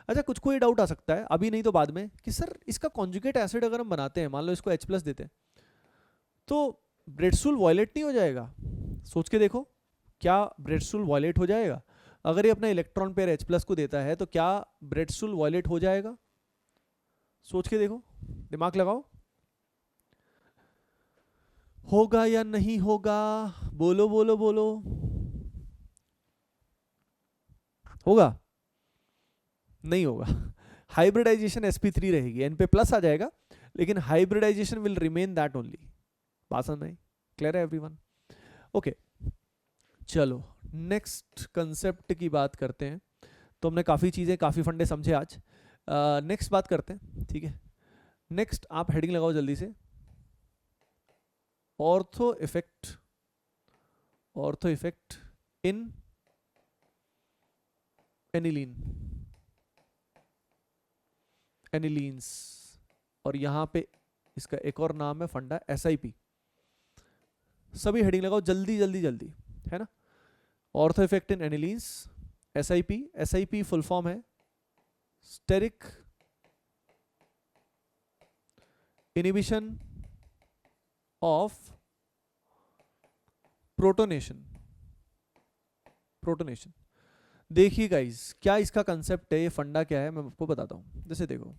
अच्छा, कुछ को ये डाउट आ सकता है, अभी नहीं तो बाद में, कि सर इसका कॉन्जुगेट एसिड अगर हम बनाते हैं, मान लो इसको H+ देते हैं, तो ब्रेडस्टूल वॉयलेट नहीं हो जाएगा? सोच के देखो, क्या ब्रेडस्टूल वॉयलेट हो जाएगा? अगर ये अपना इलेक्ट्रॉन पेयर H+ को देता है तो क्या ब्रेडस्टूल वॉयलेट हो जाएगा? सोच के देखो, दिमाग लगाओ, होगा या नहीं होगा? बोलो बोलो बोलो, होगा? नहीं होगा। हाइब्रिडाइजेशन sp3 रहेगी, n पे प्लस आ जाएगा, लेकिन hybridization will remain that only. बात समझ में? क्लियर है एवरीवन? ओके, चलो नेक्स्ट कंसेप्ट की बात करते हैं। तो हमने काफ़ी चीज़ें, काफ़ी फंडे समझे आज। नेक्स्ट बात करते हैं, ठीक है। नेक्स्ट आप हेडिंग लगाओ जल्दी से, ऑर्थो इफेक्ट इन एनिलीन्स, और यहां पे इसका एक और नाम है फंडा SIP। सभी हेडिंग लगाओ जल्दी जल्दी जल्दी, है ना। Ortho effect in anilines, SIP full form है स्टेरिक इनिबिशन ऑफ प्रोटोनेशन। देखिए गाइस, क्या इसका कंसेप्ट है, ये फंडा क्या है, मैं आपको बताता हूं। जैसे देखो,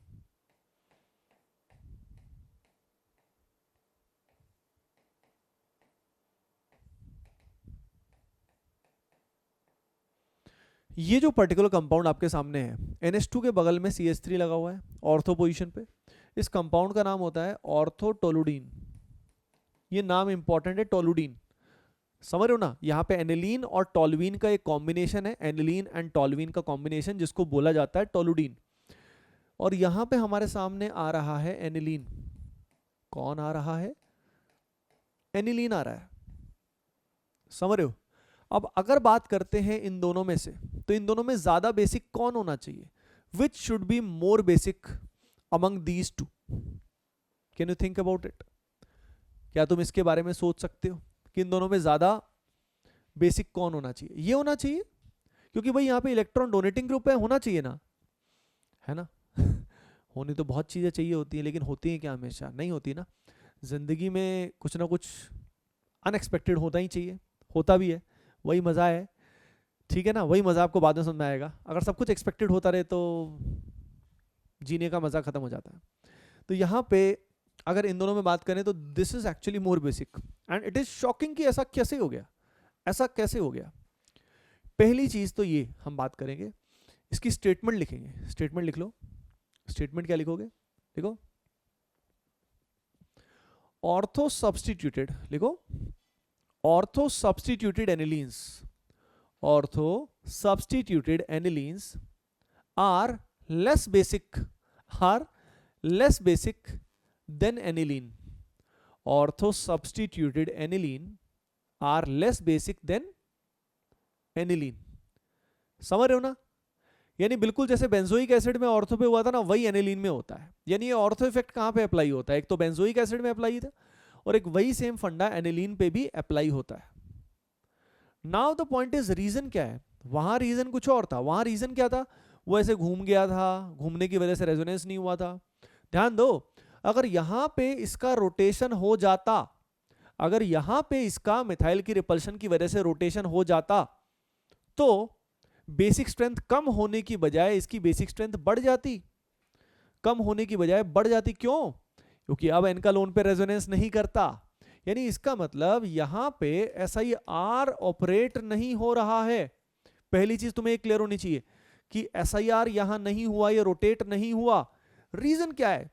ये जो पर्टिकुलर कंपाउंड आपके सामने है, NH2 के बगल में CH3 लगा हुआ है ऑर्थो पोजीशन पे, इस कंपाउंड का नाम होता है ऑर्थोटोलुडीन। ये नाम इंपॉर्टेंट है, टोलुडीन, समझ रहे हो ना। यहाँ पे एनिलीन और टोलुइन का एक कॉम्बिनेशन है, एनिलीन एंड टोलुइन का कॉम्बिनेशन, जिसको बोला जाता है टोलुडीन। और यहाँ पे हमारे सामने आ रहा है एनिलीन। कौन आ रहा है? एनिलीन आ रहा है, समझ रहे हो। अब अगर बात करते हैं इन दोनों में से, तो इन दोनों में ज्यादा बेसिक कौन होना चाहिए? Which should be more basic among these two? Can you think about it? क्या तुम इसके बारे में सोच सकते हो कि इन दोनों में ज्यादा बेसिक कौन होना चाहिए? ये होना चाहिए, क्योंकि भाई यहाँ पे इलेक्ट्रॉन डोनेटिंग ग्रुप है, होना चाहिए ना, है ना। होनी तो बहुत चीजें चाहिए होती है, लेकिन होती है क्या? हमेशा नहीं होती ना। जिंदगी में कुछ ना कुछ अनएक्सपेक्टेड होता ही चाहिए, होता भी है, वही मजा है, ठीक है ना। वही मजा आपको बाद में समझ में आएगा। अगर सब कुछ एक्सपेक्टेड होता रहे तो जीने का मजा खत्म हो जाता है। तो यहाँ पे अगर इन दोनों में बात करें तो this is actually more basic, and it is shocking कि ऐसा कैसे हो गया, ऐसा कैसे हो गया। पहली चीज तो ये हम बात करेंगे, इसकी स्टेटमेंट लिखेंगे। स्टेटमेंट लिख लो। स्टेटमेंट क्या लिखोगे? लिखो ऑर्थो सब्स्टिट्यूटेड, लिखो ortho substituted anilines, ortho substituted anilines are less basic, are less basic than aniline. Ortho substituted aniline are less basic than aniline. समझ रहे हो ना। यानी बिल्कुल जैसे बेंजोइक एसिड में ऑर्थो पे हुआ था ना, वही एनिलीन में होता है। यानी ये ऑर्थो इफेक्ट कहां पे अप्लाई होता है? एक तो बेंजोइक एसिड में अप्लाई था, और एक वही सेम फंडा एनिलीन पे भी अप्लाई होता है। Now the point is, reason क्या है? वहां रीजन कुछ और था। वहां रीजन क्या था? वो ऐसे घूम गया था, घूमने की वजह से रेजोनेंस नहीं हुआ था। ध्यान दो, अगर यहां पे इसका रोटेशन हो जाता, अगर यहां पे इसका मिथाइल की रिपल्शन की वजह से रोटेशन हो जाता, तो बेसिक स्ट्रेंथ कम होने की बजाय इसकी बेसिक स्ट्रेंथ बढ़ जाती, कम होने की बजाय बढ़ जाती। क्यों? क्योंकि अब एनकालोन पे रेजोनेंस नहीं करता। यानी इसका मतलब यहां पे SIR ऑपरेट नहीं हो रहा है। पहली चीज तुम्हें क्लियर होनी चाहिए कि SIR यहां नहीं हुआ, ये रोटेट नहीं हुआ। रीजन क्या है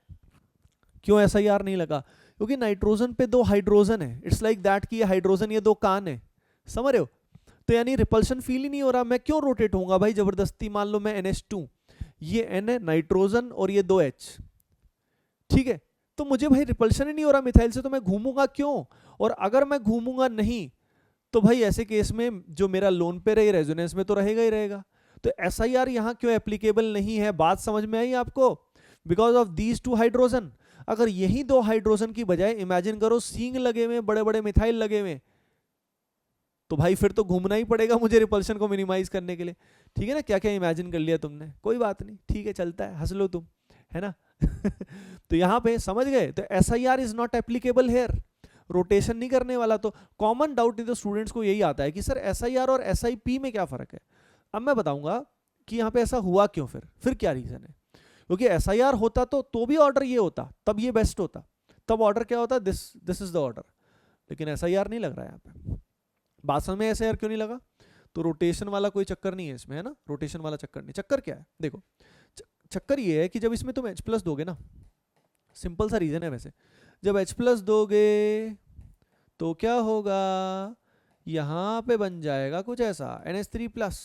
क्यों SIR नहीं लगा? क्योंकि नाइट्रोजन पे 2 हाइड्रोजन है। इट्स लाइक दैट कि ये हाइड्रोजन, ये 2 कान है, समझ रहे हो। तो यानी रिपल्शन फील ही नहीं हो रहा। मैं क्यों रोटेट होऊंगा भाई जबरदस्ती? मान लो मैं NH2, ये N है, नाइट्रोजन और ये 2H, ठीक है। तो मुझे भाई रिपल्शन ही नहीं हो रहा मिथाइल से, तो मैं घूमूंगा क्यों? और अगर मैं घूमूंगा नहीं, तो भाई ऐसे केस में जो मेरा लोन पे रहे, रेजोनेंस में तो रहेगा ही रहेगा। तो SIR यहां क्यों एप्लीकेबल नहीं है? बात समझ में आई आपको? Because of these 2 hydrogen. अगर यही 2 हाइड्रोजन की बजाय इमेजिन करो सींग लगे हुए, बड़े बड़े मिथाइल लगे हुए, तो भाई फिर तो घूमना ही पड़ेगा मुझे रिपल्शन को मिनिमाइज करने के लिए, ठीक है ना। क्या क्या इमेजिन कर लिया तुमने, कोई बात नहीं, ठीक है, चलता है, हंस लो तुम, है ना। तो यहां पे समझ गए, तो SIR is not applicable here, rotation नहीं करने वाला। तो कॉमन डाउट तो स्टूडेंट्स को यही आता है कि सर SIR और SIP में क्या फर्क है। अब मैं बताऊंगा कि यहाँ पे ऐसा हुआ क्यों, फिर क्या रीजन है। क्योंकि SIR होता तो भी ऑर्डर ये होता, तब ये बेस्ट होता। तब ऑर्डर क्या होता? This is the order. लेकिन SIR नहीं लग रहा है यहाँ पे। बात समझ में SIR क्यों नहीं लगा? तो रोटेशन वाला कोई चक्कर नहीं है इसमें, है ना। रोटेशन वाला चक्कर नहीं। चक्कर क्या है? देखो, चक्कर ये है कि जब इसमें तुम H+ दोगे ना, सिंपल सा रीजन है वैसे, जब H+ दोगे तो क्या होगा? यहां पे बन जाएगा कुछ ऐसा NH3+।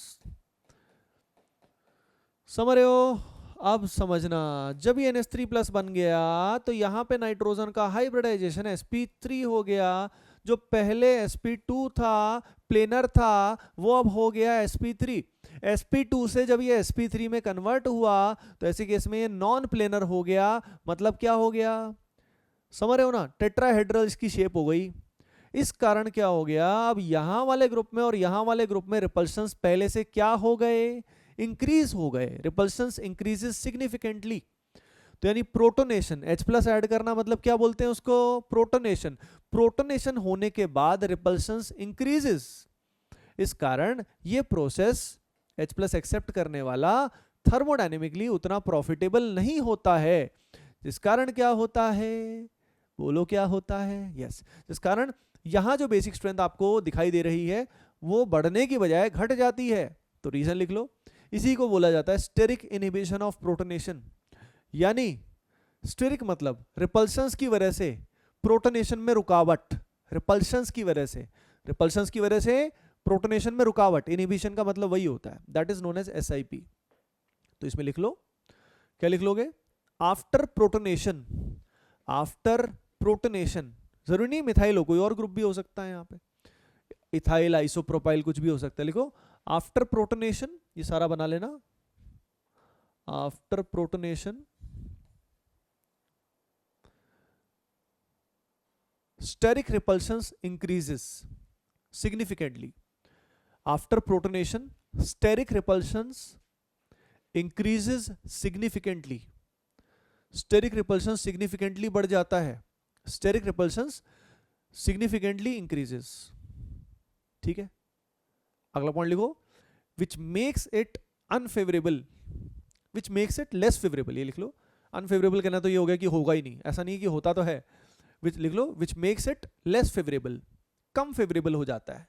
समझ रहे हो? अब समझना, जब ये NH3+ बन गया तो यहां पे नाइट्रोजन का हाइब्रिडाइजेशन sp3 हो गया। जो पहले sp2 था, प्लेनर था, वो अब हो गया sp3। sp2 से जब ये sp3 में कन्वर्ट हुआ तो ऐसे केस में ये नॉन प्लेनर हो गया। मतलब क्या हो गया? समझ रहे हो ना, टेट्राहेड्रल इसकी शेप हो गई। इस कारण क्या हो गया? अब यहां वाले ग्रुप में और यहां वाले ग्रुप में रिपल्शंस पहले से क्या हो गए? इंक्रीज हो गए। Repulsions increases significantly. तो यानी प्रोटोनेशन, H+ ऐड करना, मतलब क्या बोलते हैं उसको? प्रोटोनेशन। प्रोटोनेशन होने के बाद रिपल्शंस इंक्रीजेस। इस कारण ये प्रोसेस H+ एक्सेप्ट करने वाला थर्मोडायनेमिकली उतना प्रॉफिटेबल नहीं होता है। जिस कारण क्या होता है? बोलो क्या होता है? यस, जिस कारण यहां जो बेसिक स्ट्रेंथ आपको दिखाई दे रही है वो बढ़ने की बजाय घट जाती है। तो रीजन लिख लो। इसी को बोला जाता है स्टेरिक इनहिबिशन ऑफ प्रोटोनेशन, यानी स्टेरिक मतलब रिपल्शंस की वजह से प्रोटोनेशन में रुकावट, रिपल्शंस की वजह से, रिपल्शंस की वजह से प्रोटोनेशन में रुकावट, इनहिबिशन का मतलब वही होता है, that is known as SIP। तो इसमें लिख लो, क्या लिख लोगे, आफ्टर प्रोटोनेशन, आफ्टर प्रोटोनेशन, जरूरी नहीं मिथाइल हो, कोई और ग्रुप भी हो सकता है यहाँ पे, इथाइल आइसोप्रोपाइल कुछ भी हो सकता है, लिखो आफ्टर प्रोटोनेशन, ये सारा बना लेना, after protonation steric repulsions increases significantly. After protonation, steric repulsions increases significantly. Steric repulsions significantly बढ़ जाता है, steric repulsions significantly increases। ठीक है, अगला पॉइंट लिखो, which makes it unfavorable, which makes it less favorable, ये लिख लो। unfavorable कहना तो ये हो गया कि होगा ही नहीं, ऐसा नहीं कि होता तो है, which लिख लो, which makes it less favorable, कम फेवरेबल हो जाता है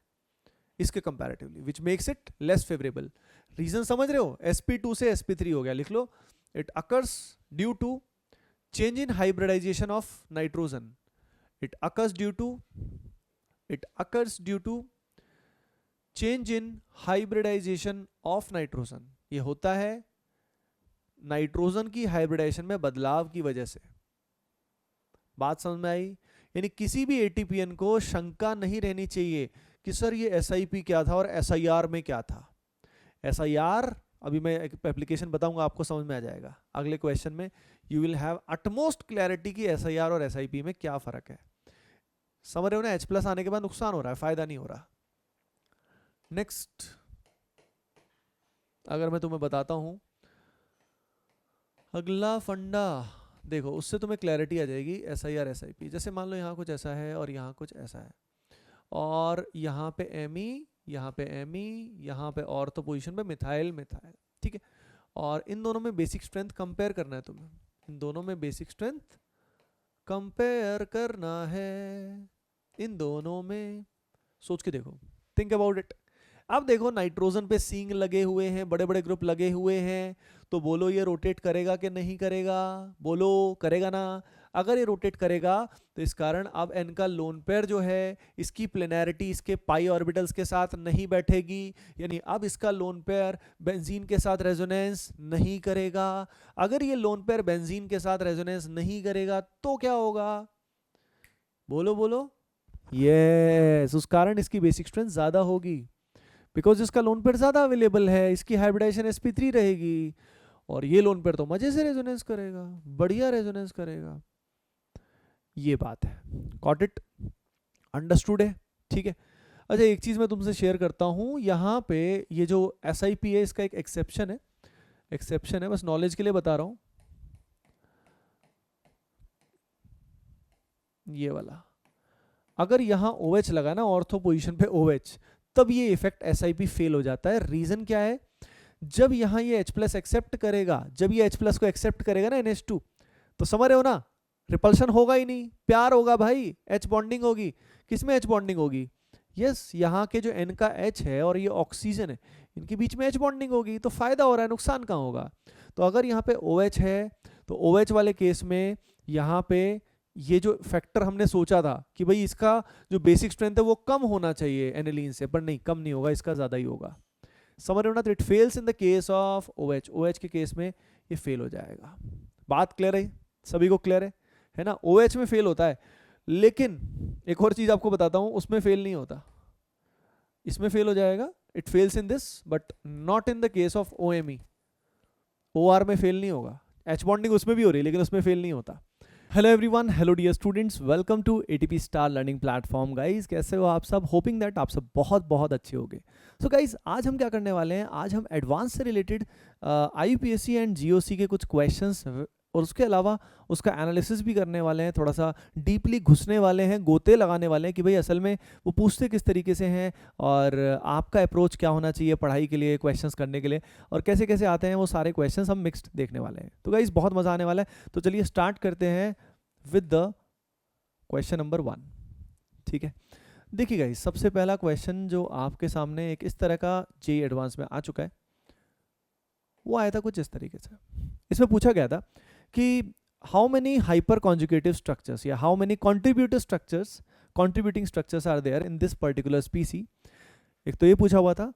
इसके comparatively, which makes it less favorable। Reason समझ रहे हो, sp2 से sp3 हो गया, लिख लो, it occurs due to change in hybridization of nitrogen, it occurs due to change in hybridization of nitrogen, ये होता है नाइट्रोजन की हाइब्रिडाइजेशन में बदलाव की वजह से। बात समझ में आई, यानी किसी भी एटीपीएन को शंका नहीं रहनी चाहिए कि सर ये SIP क्या था और SIR में क्या था। SIR अभी मैं एक एप्लीकेशन बताऊंगा, आपको समझ में आ जाएगा, अगले क्वेश्चन में you will have utmost clarity कि SIR और SIP में क्या फर्क है। समझ रहे हो ना, H+ आने के बाद नुकसान हो रहा है, फायदा नहीं हो रहा। नेक्स्ट अगर मैं तुम्हें बताता हूं अगला फंडा, देखो उससे तुम्हें क्लैरिटी आ जाएगी SIR SIP। जैसे मान लो यहाँ कुछ ऐसा है और यहाँ कुछ ऐसा है, और यहाँ पे Me, यहाँ पे Me, यहाँ पे ऑर्थो पोजीशन पे मिथाइल मिथाइल, ठीक है, और इन दोनों में बेसिक स्ट्रेंथ कंपेयर करना है तुम्हें, इन दोनों में बेसिक स्ट्रेंथ कंपेयर करना है, इन दोनों में, सोच के देखो, थिंक अबाउट इट। अब देखो नाइट्रोजन पे सींग लगे हुए हैं, बड़े बड़े ग्रुप लगे हुए हैं, तो बोलो ये रोटेट करेगा कि नहीं करेगा, बोलो करेगा ना। अगर ये रोटेट करेगा तो इस कारण अब n का लोन पेयर जो है इसकी प्लेनैरिटी इसके पाई ऑर्बिटल्स के साथ नहीं बैठेगी, यानी अब इसका लोन पेयर बेंजीन के साथ रेजोनेंस नहीं करेगा। अगर ये लोन पेयर बेंजीन के साथ रेजोनेंस नहीं करेगा तो क्या होगा, बोलो बोलो, यस, उस कारण इसकी बेसिक स्ट्रेंथ ज्यादा होगी, बिकॉज इसका लोन पेयर ज्यादा अवेलेबल है, इसकी हाइब्रिडाइजेशन sp3 रहेगी, और ये लोन पेयर तो मजे से रेजोनेंस करेगा, बढ़िया रेजोनेंस करेगा। ये बात है, गॉट इट, अंडरस्टूड है, ठीक है। अच्छा एक चीज मैं तुमसे शेयर करता हूं, यहाँ पे ये जो SIP है इसका एक एक्सेप्शन है, बस नॉलेज के लिए बता रहा हूं, ये वाला, अगर यहाँ OH लगा ना ऑर्थो पोजीशन पे OH, तब ये इफेक्ट SIP फेल हो जाता है। रीजन क्या है, जब यहाँ ये H+ एक्सेप्ट करेगा, जब ये H+ को एक्सेप्ट करेगा ना NH2, तो समझ रहे हो ना, रिपल्शन होगा ही नहीं, प्यार होगा भाई, H बॉन्डिंग होगी। किसमें H बॉन्डिंग होगी, यस, यहाँ के जो N का H है और ये ऑक्सीजन है, इनके बीच में H बॉन्डिंग होगी, तो फायदा हो रहा है, नुकसान कहाँ होगा। तो अगर यहाँ पे OH है तो OH वाले केस में यहाँ पे ये जो फैक्टर हमने सोचा था कि भाई इसका जो बेसिक स्ट्रेंथ है वो कम होना चाहिए एनिलीन से, पर नहीं, कम नहीं होगा, इसका ज्यादा ही होगा, समझ रहे हो ना। तो it fails in the case of OH के केस में ये फेल हो जाएगा। बात क्लियर है, सभी को क्लियर है ना। OH में फेल होता है, लेकिन एक और चीज आपको बताता हूं, उसमें फेल नहीं होता, इसमें फेल हो जाएगा, it fails in this but not in the case of OMe। OR में फेल नहीं होगा, H बॉन्डिंग उसमें भी हो रही है लेकिन उसमें फेल नहीं होता। Hello everyone, hello dear students, welcome to ATP star learning platform. Guys कैसे हो आप सब, होपिंग दैट आप सब बहुत बहुत अच्छे होंगे। सो गाइस आज हम क्या करने वाले हैं, आज हम एडवांस से रिलेटेड IUPAC एंड GOC के कुछ क्वेश्चंस और उसके अलावा उसका एनालिसिस भी करने वाले हैं, थोड़ा सा डीपली घुसने वाले हैं, गोते लगाने वाले हैं कि भाई असल में वो पूछते किस तरीके से हैं और आपका अप्रोच क्या होना चाहिए पढ़ाई के लिए, क्वेश्चंस करने के लिए, और कैसे कैसे आते हैं वो सारे क्वेश्चंस हम मिक्स्ड देखने वाले हैं। तो गाइस बहुत मज़ा आने वाला है, तो चलिए स्टार्ट करते हैं विद द क्वेश्चन नंबर 1, ठीक है। देखिए गाइस, सबसे पहला क्वेश्चन जो आपके सामने एक इस तरह का जेईई एडवांस में आ चुका है, वो आया था कुछ इस तरीके से। इसमें पूछा गया था कि how many hyperconjugative structures या how many contributing structures are there in this particular species. एक तो ये पूछा हुआ था,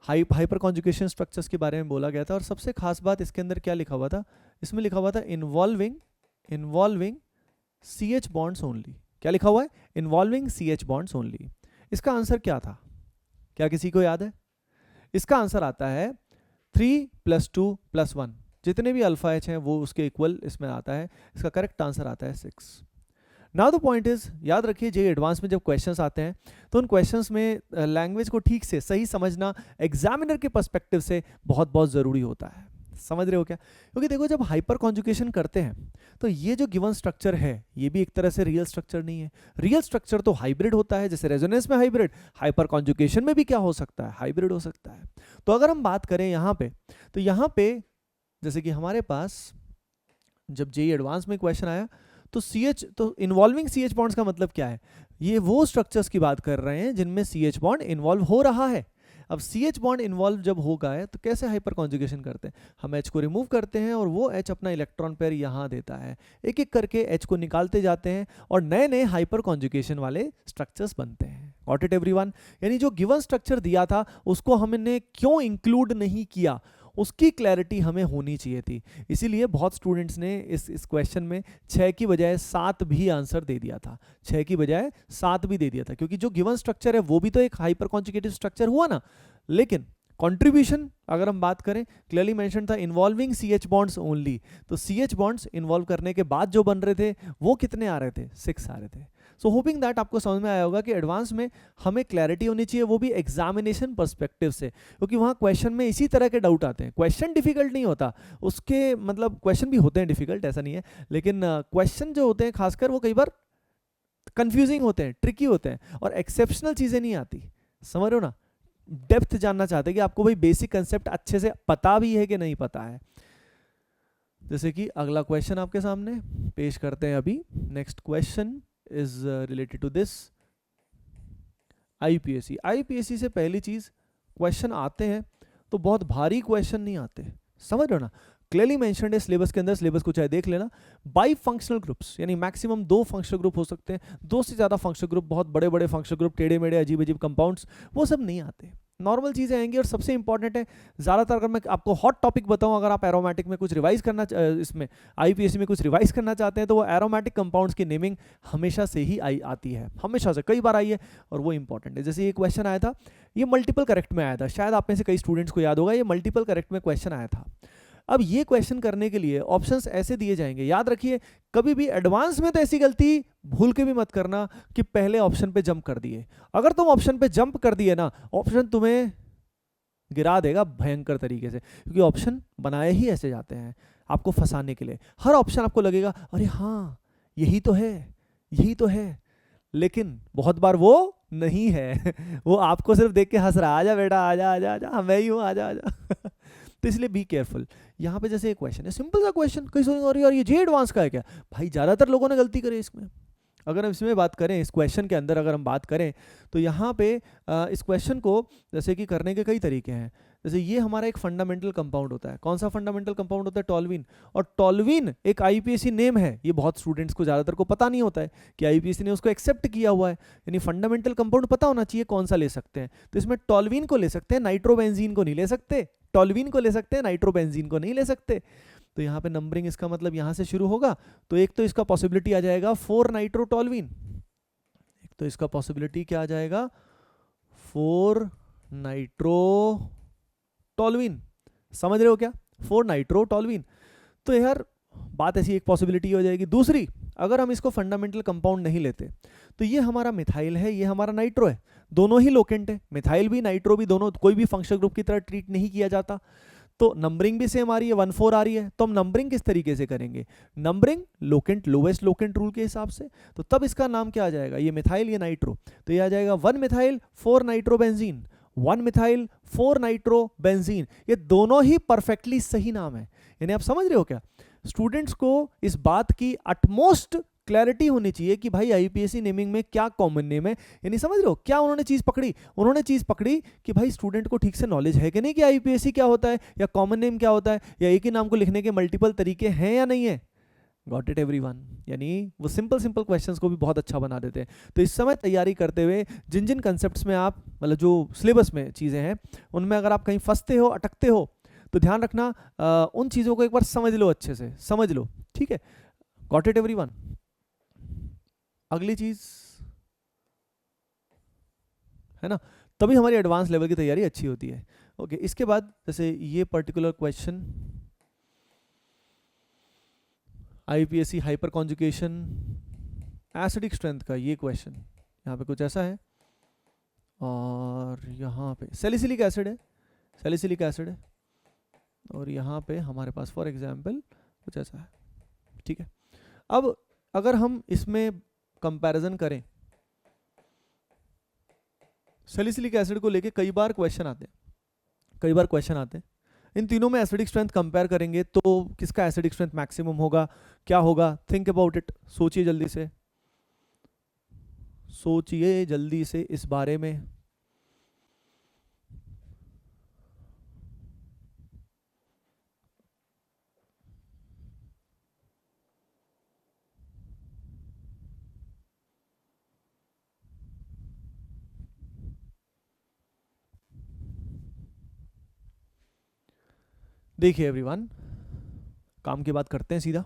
हाइपर कॉन्जुगेशन स्ट्रक्चर्स के बारे में बोला गया था, और सबसे खास बात इसके अंदर क्या लिखा हुआ था, इसमें लिखा हुआ था इन्वॉल्विंग CH बॉन्ड्स ओनली। क्या लिखा हुआ है? Involving CH bonds only. इसका आंसर क्या था? क्या किसी को याद है? इसका आंसर आता है 3 + 2 + 1, जितने भी अल्फा एच हैं वो उसके इक्वल इसमें आता है। इसका करेक्ट आंसर आता है 6। नाउ द पॉइंट इज, याद रखिए जेईई एडवांस में जब क्वेश्चंस आते हैं तो उन क्वेश्चंस में लैंग्वेज को ठीक से सही समझना एग्जामिनर के पर्सपेक्टिव से बहुत बहुत ज़रूरी होता है। समझ रहे हो क्या? क्योंकि देखो, जब हाइपर कॉन्जुगेशन करते हैं तो ये जो गिवन स्ट्रक्चर है ये भी एक तरह से रियल स्ट्रक्चर नहीं है। रियल स्ट्रक्चर तो हाइब्रिड होता है, जैसे रेजोनेंस में हाइब्रिड, हाइपर कॉन्जुगेशन में भी क्या हो सकता है? हाइब्रिड हो सकता है। तो अगर हम बात करें यहाँ पे, तो यहाँ पे जैसे कि हमारे पास जब जेईई एडवांस में क्वेश्चन आया तो CH, तो इन्वॉल्विंग CH बॉन्ड्स का मतलब क्या है? ये वो स्ट्रक्चर्स की बात कर रहे हैं जिनमें CH बॉन्ड इन्वॉल्व हो रहा है। अब CH बॉन्ड इन्वॉल्व जब होगा है तो कैसे हाइपर कॉन्जुगेशन करते हैं? हम H को रिमूव करते हैं और वो H अपना इलेक्ट्रॉन पेयर यहाँ देता है, एक एक करके H को निकालते जाते हैं और नए नए हाइपर कॉन्जुगेशन वाले स्ट्रक्चर्स बनते हैं। Got it everyone? यानी जो गिवन स्ट्रक्चर दिया था उसको हमने क्यों इंक्लूड नहीं किया, उसकी क्लैरिटी हमें होनी चाहिए थी। इसीलिए बहुत स्टूडेंट्स ने इस क्वेश्चन में 6 की बजाय 7 भी आंसर दे दिया था, 6 की बजाय 7 भी दे दिया था, क्योंकि जो गिवन स्ट्रक्चर है वो भी तो एक हाइपर कॉन्जुगेटिव स्ट्रक्चर हुआ ना। लेकिन कंट्रीब्यूशन अगर हम बात करें, क्लियरली मेंशन था इन्वॉल्विंग CH बॉन्ड्स ओनली, तो CH बॉन्ड्स इन्वॉल्व करने के बाद जो बन रहे थे वो कितने आ रहे थे? 6 आ रहे थे। सो होपिंग दैट आपको समझ में आया होगा कि एडवांस में हमें क्लैरिटी होनी चाहिए, वो भी एग्जामिनेशन पर्सपेक्टिव से, क्योंकि वहाँ क्वेश्चन में इसी तरह के डाउट आते हैं। क्वेश्चन डिफिकल्ट नहीं होता, उसके मतलब क्वेश्चन भी होते हैं डिफिकल्ट, ऐसा नहीं है, लेकिन क्वेश्चन जो होते हैं खासकर वो कई बार कंफ्यूजिंग होते हैं, ट्रिकी होते हैं, और एक्सेप्शनल चीज़ें नहीं आती। समझ रहे हो ना? डेप्थ जानना चाहते हैं कि आपको भाई बेसिक कंसेप्ट अच्छे से पता भी है कि नहीं पता है। जैसे कि अगला क्वेश्चन आपके सामने पेश करते हैं अभी। Next question is related to this IPSC। IPSC से पहली चीज, क्वेश्चन आते हैं तो बहुत भारी क्वेश्चन नहीं आते, समझ रहे हो ना? क्लियरली मेंशन्ड है सिलेबस के अंदर, सिलेबस को चाहे देख लेना। बाई फंक्शनल ग्रुप्स, यानी मैक्सिमम 2 फंक्शनल ग्रुप हो सकते हैं, 2 से ज़्यादा फंक्शनल ग्रुप, बहुत बड़े बड़े फंक्शनल ग्रुप, टेढ़े मेढ़े अजीब अजीब कंपाउंड्स, वो सब नहीं आते। नॉर्मल चीज़ें आएंगी। और सबसे इंपॉर्टेंट है, ज़्यादातर अगर मैं आपको हॉट टॉपिक बताऊं, अगर आप एरोमेटिक में कुछ रिवाइज करना, इसमें IPSC में कुछ रिवाइज करना चाहते हैं, तो वो एरोमेटिक कंपाउंड्स की नेमिंग हमेशा से ही आती है, हमेशा से, कई बार आई है, और वो इंपॉर्टेंट है। जैसे ये क्वेश्चन आया था, ये मल्टीपल करेक्ट में आया था, शायद आप में से कई स्टूडेंट्स को याद होगा, ये मल्टीपल करेक्ट में क्वेश्चन आया था। अब ये क्वेश्चन करने के लिए ऑप्शंस ऐसे दिए जाएंगे, याद रखिए कभी भी एडवांस में तो ऐसी गलती भूल के भी मत करना कि पहले ऑप्शन पे जंप कर दिए। अगर तुम ऑप्शन पे जंप कर दिए ना, ऑप्शन तुम्हें गिरा देगा भयंकर तरीके से, क्योंकि ऑप्शन बनाए ही ऐसे जाते हैं आपको फंसाने के लिए। हर ऑप्शन आपको लगेगा अरे हाँ यही तो है, यही तो है, लेकिन बहुत बार वो नहीं है वो आपको सिर्फ देख के हंस रहा, आजा बेटा आजा आजा आजा, मैं ही हूँ, आजा आजा तो इसलिए बी केयरफुल। यहाँ पे जैसे एक क्वेश्चन है, सिंपल सा क्वेश्चन, कहीं सोचेंगे यार ये जेईई एडवांस का है क्या? भाई ज़्यादातर लोगों ने गलती करी इसमें। अगर हम इसमें बात करें, इस क्वेश्चन के अंदर अगर हम बात करें, तो यहाँ पे इस क्वेश्चन को जैसे कि करने के कई तरीके हैं। जैसे ये हमारा एक फंडामेंटल कंपाउंड होता है, कौन सा फंडामेंटल कंपाउंड होता है? टॉल्यूइन। और टॉल्यूइन एक IPSC नेम है, ये बहुत स्टूडेंट्स को ज़्यादातर को पता नहीं होता है कि IPSC ने उसको एक्सेप्ट किया हुआ है, यानी फंडामेंटल कंपाउंड पता होना चाहिए कौन सा ले सकते हैं। तो इसमें टॉल्यूइन को ले सकते हैं, नाइट्रोबेंजीन को नहीं ले सकते, टॉल्यूइन को ले सकते हैं, नाइट्रोबेंजीन को नहीं ले सकते। तो यहाँ पे नंबरिंग इसका मतलब यहाँ से शुरू होगा, तो एक तो इसका पॉसिबिलिटी आ जाएगा 4 नाइट्रोटॉल्यूइन, एक तो इसका पॉसिबिलिटी क्या आ जाएगा 4 नाइट्रोटॉल्यूइन, समझ रहे हो क्या? 4 नाइट्रोटॉल्यूइन। तो यार बात ऐसी एक पॉसिबिलिटी हो जाएगी। दूसरी, अगर हम इसको फंडामेंटल कंपाउंड नहीं लेते तो ये हमारा मिथाइल है, ये हमारा नाइट्रो है, दोनों ही लोकेंट है, मिथाइल भी नाइट्रो भी, दोनों कोई भी फंक्शनल ग्रुप की तरह ट्रीट नहीं किया जाता, तो नंबरिंग भी सेम आ रही है, 1-4 आ रही है। तो हम नंबरिंग किस तरीके से करेंगे? Numbering locant, lowest locant rule के हिसाब से। तो तब इसका नाम क्या आ जाएगा? ये मिथाइल, ये नाइट्रो, तो ये आ जाएगा 1 मिथाइल 4 नाइट्रोबेंजीन, 1 मिथाइल 4 नाइट्रोबेंजीन। ये दोनों ही परफेक्टली सही नाम है। यानी आप समझ रहे हो क्या? स्टूडेंट्स को इस बात की अटमोस्ट क्लैरिटी होनी चाहिए कि भाई आईयूपीएसी नेमिंग में क्या कॉमन नेम है, यानी समझ रहे हो क्या उन्होंने चीज पकड़ी, उन्होंने चीज पकड़ी कि भाई स्टूडेंट को ठीक से नॉलेज है कि नहीं कि आईयूपीएसी क्या होता है या कॉमन नेम क्या होता है, या एक ही नाम को लिखने के मल्टीपल तरीके हैं या नहीं है। गॉट इट एवरीवन, यानी वो सिंपल सिंपल क्वेश्चंस को भी बहुत अच्छा बना देते हैं। तो इस समय तैयारी करते हुए जिन जिन कंसेप्ट्स में आप मतलब जो सिलेबस में चीज़ें हैं उनमें अगर आप कहीं फंसते हो अटकते हो तो ध्यान रखना उन चीज़ों को एक बार समझ लो, अच्छे से समझ लो, ठीक है। Got it everyone. अगली चीज है ना, तभी हमारी एडवांस लेवल की तैयारी अच्छी होती है। ओके, इसके बाद जैसे ये particular question IPSC hyper conjugation acidic strength का, ये क्वेश्चन यहाँ पे कुछ ऐसा है, और यहाँ पे सैलिसिलिक एसिड है, सैलिसिलिक एसिड है, और यहाँ पे हमारे पास फॉर एग्जांपल कुछ ऐसा है, ठीक है। अब अगर हम इसमें कंपैरिजन करें, सैलिसिलिक एसिड को लेके कई बार क्वेश्चन आते हैं, कई बार क्वेश्चन आते हैं, इन तीनों में एसिडिक स्ट्रेंथ कंपेयर करेंगे तो किसका एसिडिक स्ट्रेंथ मैक्सिमम होगा, क्या होगा, थिंक अबाउट इट, सोचिए जल्दी से, सोचिए जल्दी से इस बारे में। देखिए एवरीवन, काम की बात करते हैं सीधा।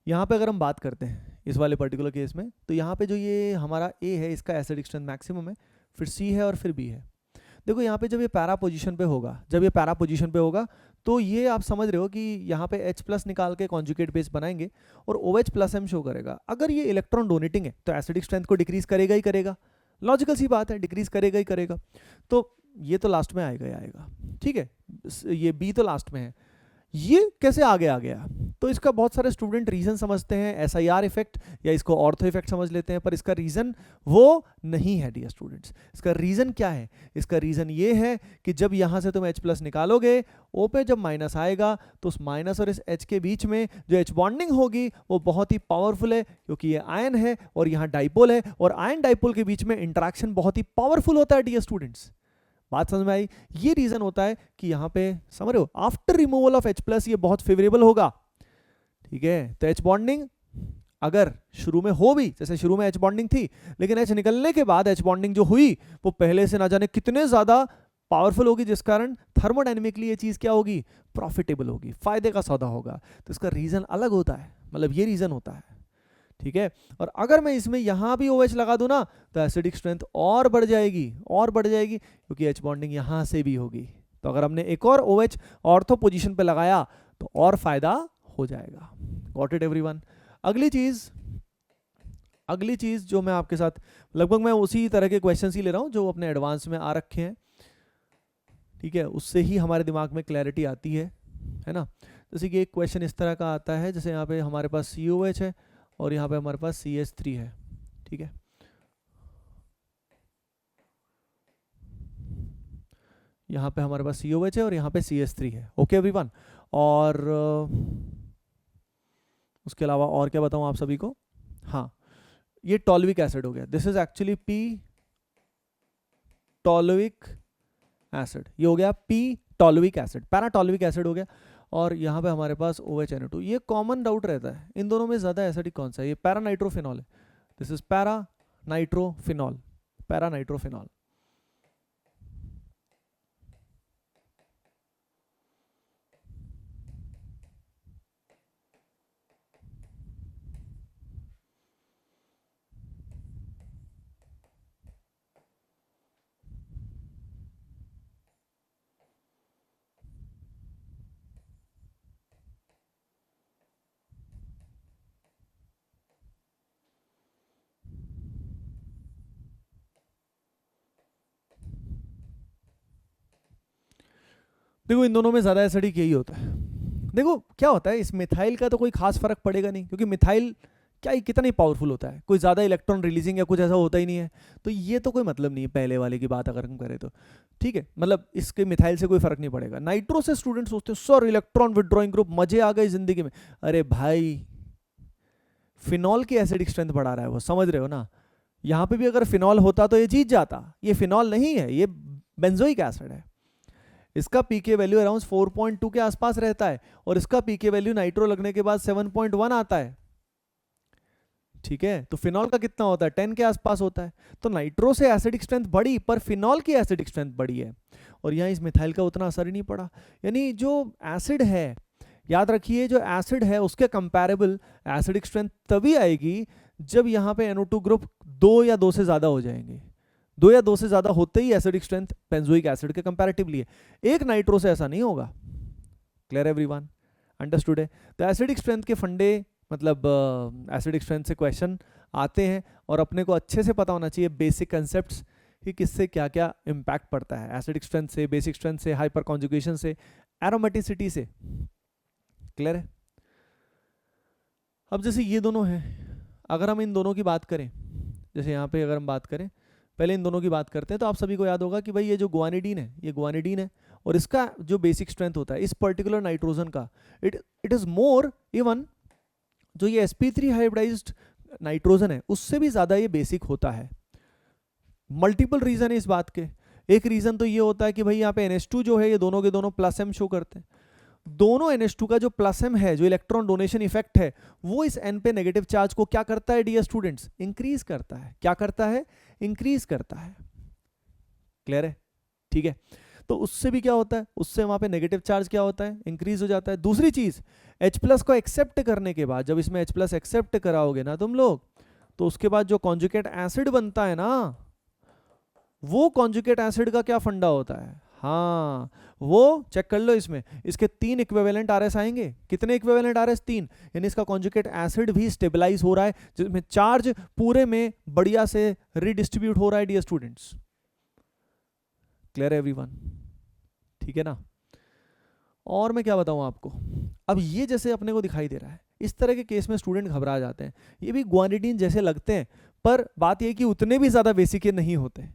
यहाँ पे अगर हम बात करते हैं इस वाले पर्टिकुलर केस में, तो यहाँ पे जो ये हमारा ए है इसका एसिडिक स्ट्रेंथ मैक्सिमम है, फिर सी है और फिर बी है। देखो यहाँ पे जब ये पैरा पोजीशन पे होगा, जब ये पैरा पोजीशन पे होगा तो ये आप समझ रहे हो कि यहाँ पे H प्लस निकाल के कॉन्जुगेट बेस बनाएंगे और OH प्लस M शो करेगा। अगर ये इलेक्ट्रॉन डोनेटिंग है तो एसिडिक स्ट्रेंथ को डिक्रीज करेगा ही करेगा, लॉजिकल सी बात है, डिक्रीज करेगा ही करेगा। तो ये तो लास्ट में आएगा ही आएगा, ठीक है, ये बी तो लास्ट में है। ये कैसे आगे आ गया, तो इसका बहुत सारे स्टूडेंट रीजन समझते हैं SIR इफेक्ट या इसको ऑर्थो इफेक्ट समझ लेते हैं, पर इसका रीजन वो नहीं है डियर स्टूडेंट्स। इसका रीजन क्या है, इसका रीजन ये है कि जब यहां से तुम H प्लस निकालोगे, O पे जब माइनस आएगा तो उस माइनस और इस H के बीच में जो H बॉन्डिंग होगी वो बहुत ही पावरफुल है, क्योंकि ये आयन है और यहाँ डाइपोल है, और आयन डाइपोल के बीच में इंटरेक्शन बहुत ही पावरफुल होता है डियर स्टूडेंट्स। बात समझ में आई? ये रीजन होता है कि यहाँ पे समझ रहे हो, after removal of H plus ये बहुत फेवरेबल होगा, ठीक है। तो H बॉन्डिंग अगर शुरू में हो भी, जैसे शुरू में H बॉन्डिंग थी, लेकिन H निकलने के बाद H बॉन्डिंग जो हुई वो पहले से ना जाने कितने ज्यादा पावरफुल होगी, जिस कारण थर्मोडायनेमिकली ये चीज क्या होगी, प्रॉफिटेबल होगी, फायदे का सौदा होगा। तो इसका रीजन अलग होता है, मतलब ये रीजन होता है, ठीक है। और अगर मैं इसमें यहां भी OH लगा दूं ना तो एसिडिक स्ट्रेंथ और बढ़ जाएगी, और बढ़ जाएगी, क्योंकि H बॉन्डिंग यहां से भी होगी। तो अगर हमने एक और OH ऑर्थो पोजीशन पे लगाया तो और फायदा हो जाएगा। Got it everyone. अगली चीज जो मैं आपके साथ, लगभग मैं उसी तरह के क्वेश्चंस ही ले रहा हूं जो अपने एडवांस में आ रखे हैं, ठीक है, उससे ही हमारे दिमाग में क्लैरिटी आती है ना। जैसे कि एक क्वेश्चन इस तरह का आता है, जैसे यहाँ पे हमारे पास COH है और यहाँ पे हमारे पास CH3 है, ठीक है। यहाँ पे हमारे पास COH है और यहाँ पे CH3 है, ओके एवरीवन। और उसके अलावा और क्या बताऊँ आप सभी को, हाँ, ये टॉल्विक एसिड हो गया, this is actually P toluic acid, ये हो गया P toluic acid, para toluic acid हो गया। और यहाँ पे हमारे पास OHNO2, ये कॉमन डाउट रहता है इन दोनों में ज़्यादा एसिडिक कौन सा है, ये पैरानाइट्रोफिनॉल है, दिस इज पैरानाइट्रोफिनॉल, पैरानाइट्रोफिनॉल। देखो इन दोनों में ज़्यादा एसिडिक यही होता है। देखो क्या होता है, इस मिथाइल का तो कोई खास फर्क पड़ेगा नहीं, क्योंकि मिथाइल क्या ही कितना ही पावरफुल होता है, कोई ज़्यादा इलेक्ट्रॉन रिलीजिंग या कुछ ऐसा होता ही नहीं है, तो ये तो कोई मतलब नहीं है पहले वाले की बात अगर हम करें तो, ठीक है, मतलब इसके मिथाइल से कोई फर्क नहीं पड़ेगा। नाइट्रो से स्टूडेंट सोचते हैं सर इलेक्ट्रॉन विड्रॉइंग ग्रुप, मजे आ गए जिंदगी में। अरे भाई फिनॉल की एसिडिक स्ट्रेंथ बढ़ा रहा है वो, समझ रहे हो ना। यहाँ पे भी अगर फिनॉल होता तो ये जीत जाता, ये फिनॉल नहीं है, ये बेंजोइक एसिड है। इसका पीके वैल्यू अराउंड 4.2 के आसपास रहता है और इसका पीके वैल्यू नाइट्रो लगने के बाद 7.1 आता है, ठीक है। तो फिनॉल का कितना होता है, 10 के आसपास होता है। तो नाइट्रो से एसिडिक स्ट्रेंथ बढ़ी पर फिनॉल की एसिडिक स्ट्रेंथ बढ़ी है, और यहाँ इस मिथाइल का उतना असर ही नहीं पड़ा। यानी जो एसिड है, याद रखिए, जो एसिड है उसके कंपैरेबल एसिडिक स्ट्रेंथ तभी आएगी जब यहाँ पे NO2 ग्रुप 2 या 2 से ज्यादा हो जाएंगे। 2 या 2 से ज्यादा होते ही एसिडिक स्ट्रेंथ बेंजोइक एसिड के कंपैरेटिवली है। एक नाइट्रो से ऐसा नहीं होगा। क्लियर एवरीवन, अंडरस्टूड है। तो एसिडिक स्ट्रेंथ के फंडे, मतलब एसिडिक स्ट्रेंथ से क्वेश्चन आते हैं और अपने को अच्छे से पता होना चाहिए बेसिक कंसेप्ट्स कि किससे क्या क्या इम्पैक्ट पड़ता है, एसिडिक स्ट्रेंथ से, बेसिक स्ट्रेंथ से, हाइपर कॉन्जुगेशन से, एरोमेटिसिटी से। क्लियर है। अब जैसे ये दोनों हैं, अगर हम इन दोनों की बात करें, जैसे यहाँ पे अगर हम बात करें, पहले इन दोनों की बात करते हैं, तो आप सभी को याद होगा कि भाई ये जो गुआनिडीन है, ये गुआनिडीन है, और इसका जो बेसिक स्ट्रेंथ होता है इस पर्टिकुलर नाइट्रोजन का, इट इज मोर, इवन जो ये sp3 हाइब्रिडाइज्ड नाइट्रोजन है उससे भी ज्यादा ये बेसिक होता है। मल्टीपल रीजन है इस बात के। एक रीजन तो ये होता है कि भाई यहाँ पे NH2 जो है ये दोनों के दोनों प्लस m शो करते हैं। दोनों NH2 का जो प्लस m है, जो इलेक्ट्रॉन डोनेशन इफेक्ट है, वो इस n पे नेगेटिव चार्ज को क्या करता है डियर स्टूडेंट्स, इंक्रीज करता है। क्या करता है, इंक्रीज करता है। क्लियर है, ठीक है। तो उससे भी क्या होता है, उससे वहां पे नेगेटिव चार्ज क्या होता है, इंक्रीज हो जाता है। दूसरी चीज, H+ को एक्सेप्ट करने के बाद, जब इसमें H+ एक्सेप्ट कराओगे ना तुम लोग, तो उसके बाद जो कॉन्जुगेट एसिड बनता है ना, वो कॉन्जुगेट एसिड का क्या फंडा होता है, हाँ वो चेक कर लो। इसमें इसके 3 इक्विवेलेंट RS आएंगे। कितने इक्विवेलेंट RS, 3। यानी इसका कॉन्जुगेट एसिड भी स्टेबलाइज हो रहा है, जिसमें चार्ज पूरे में बढ़िया से रिडिस्ट्रीब्यूट हो रहा है डियर स्टूडेंट्स। क्लियर एवरीवन, ठीक है ना। और मैं क्या बताऊं आपको, अब ये जैसे अपने को दिखाई दे रहा है, इस तरह के केस में स्टूडेंट घबरा जाते हैं। ये भी गुआनिडीन जैसे लगते हैं, पर बात ये कि उतने भी ज्यादा बेसिक नहीं होते।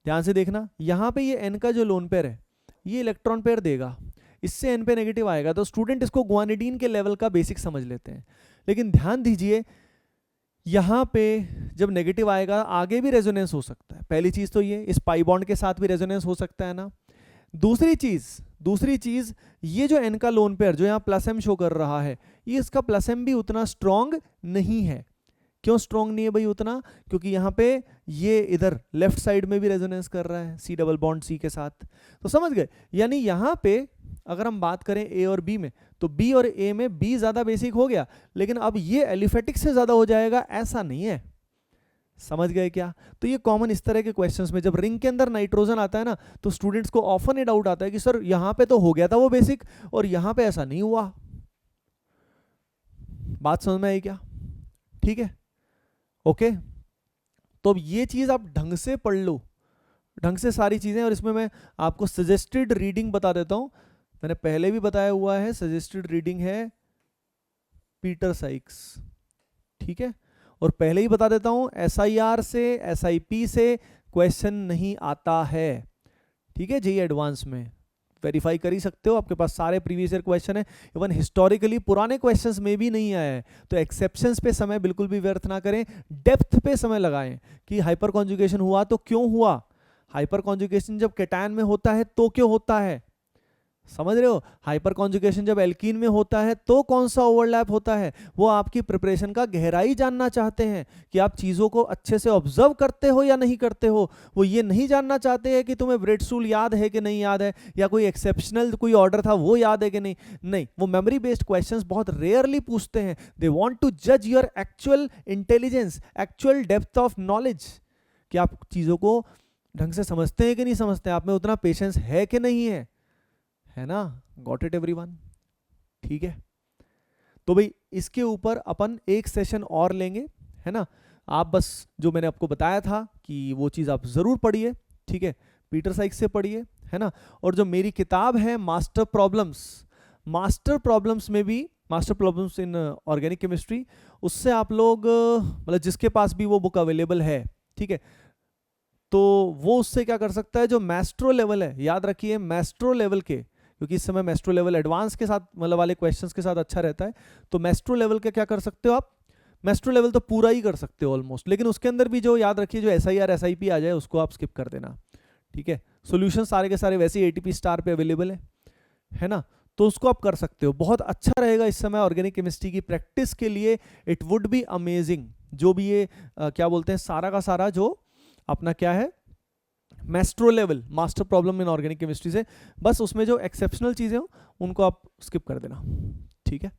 ध्यान से देखना, यहाँ पे ये N का जो लोन पेयर है, ये इलेक्ट्रॉन पेयर देगा, इससे N पे नेगेटिव आएगा, तो स्टूडेंट इसको गुआनिडीन के लेवल का बेसिक समझ लेते हैं। लेकिन ध्यान दीजिए, यहाँ पे जब नेगेटिव आएगा आगे भी रेजोनेंस हो सकता है। पहली चीज तो ये, इस पाई बॉन्ड के साथ भी रेजोनेंस हो सकता है ना। दूसरी चीज ये जो N का लोन पेयर जो यहाँ प्लस M शो कर रहा है, ये इसका प्लस M भी उतना स्ट्रॉन्ग नहीं है। क्यों स्ट्रॉन्ग नहीं है भाई उतना, क्योंकि यहाँ पे ये इधर लेफ्ट साइड में भी रेजोनेंस कर रहा है C डबल बॉन्ड C के साथ। तो समझ गए, यानी यहाँ पे अगर हम बात करें A और B में, तो B और A में B ज्यादा बेसिक हो गया, लेकिन अब ये एलिफेटिक से ज्यादा हो जाएगा ऐसा नहीं है। समझ गए क्या। तो ये कॉमन इस तरह के क्वेश्चंस में जब रिंग के अंदर नाइट्रोजन आता है ना, तो स्टूडेंट्स को ऑफन ये डाउट आता है कि सर यहाँ पे तो हो गया था वो बेसिक और यहाँ पे ऐसा नहीं हुआ। बात समझ में आई क्या, ठीक है, ओके। तो अब ये चीज आप ढंग से पढ़ लो, ढंग से सारी चीजें। और इसमें मैं आपको सजेस्टेड रीडिंग बता देता हूं, मैंने पहले भी बताया हुआ है। सजेस्टेड रीडिंग है पीटर साइक्स, ठीक है। और पहले ही बता देता हूं, SIR से SIP से क्वेश्चन नहीं आता है, ठीक है। JEE एडवांस में वेरीफाई कर ही सकते हो, आपके पास सारे प्रीवियस ईयर क्वेश्चन है। इवन हिस्टोरिकली पुराने क्वेश्चंस में भी नहीं आया है। तो एक्सेप्शंस पे समय बिल्कुल भी व्यर्थ ना करें, डेप्थ पे समय लगाएं कि हाइपर कॉन्जुगेशन हुआ तो क्यों हुआ, हाइपर कॉन्जुगेशन जब केटायन में होता है तो क्यों होता है, समझ रहे हो। हाइपर कॉन्जुगेशन जब एल्कीन में होता है तो कौन सा ओवरलैप होता है। वो आपकी प्रिपरेशन का गहराई जानना चाहते हैं कि आप चीज़ों को अच्छे से ऑब्जर्व करते हो या नहीं करते हो। वो ये नहीं जानना चाहते हैं कि तुम्हें ब्रेडस्टूल याद है कि नहीं याद है, या कोई एक्सेप्शनल कोई ऑर्डर था वो याद है कि नहीं। नहीं, वो मेमोरी बेस्ड क्वेश्चंस बहुत रेयरली पूछते हैं। दे वांट टू जज your actual intelligence, actual depth of knowledge, कि आप चीज़ों को ढंग से समझते हैं कि नहीं समझते, आप में उतना पेशेंस है कि नहीं है ना। गॉट इट एवरीवन, ठीक है। तो भाई इसके ऊपर अपन एक सेशन और लेंगे, है ना। आप बस जो मैंने आपको बताया था कि वो चीज़ आप ज़रूर पढ़िए, ठीक है। पीटर साइक्स से पढ़िए, है ना। और जो मेरी किताब है मास्टर प्रॉब्लम्स में भी, master problems in organic chemistry, उससे आप लोग मतलब जिसके पास भी वो बुक अवेलेबल है, ठीक है, तो वो उससे क्या कर सकता है, जो मैस्ट्रो लेवल है, याद रखिए मैस्ट्रो लेवल के, क्योंकि इस समय मैस्ट्रो लेवल एडवांस के साथ मतलब वाले क्वेश्चंस के साथ अच्छा रहता है। तो मैस्ट्रो लेवल के क्या कर सकते हो आप, मेस्ट्रो लेवल तो पूरा ही कर सकते हो ऑलमोस्ट, लेकिन उसके अंदर भी जो याद रखिए जो SIR SIP आ जाए उसको आप स्किप कर देना, ठीक है। सॉल्यूशन सारे के सारे वैसे ही ATP स्टार पे अवेलेबल है ना, तो उसको आप कर सकते हो, बहुत अच्छा रहेगा इस समय ऑर्गेनिक केमिस्ट्री की प्रैक्टिस के लिए। इट वुड बी अमेजिंग, जो भी ये क्या बोलते हैं सारा का सारा जो अपना क्या है maestro level master problem in organic chemistry से, बस उसमें जो एक्सेप्शनल चीजें हो उनको आप स्किप कर देना, ठीक है।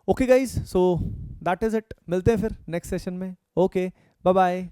Okay guys, so that is it, मिलते हैं फिर नेक्स्ट सेशन में। Okay, bye bye.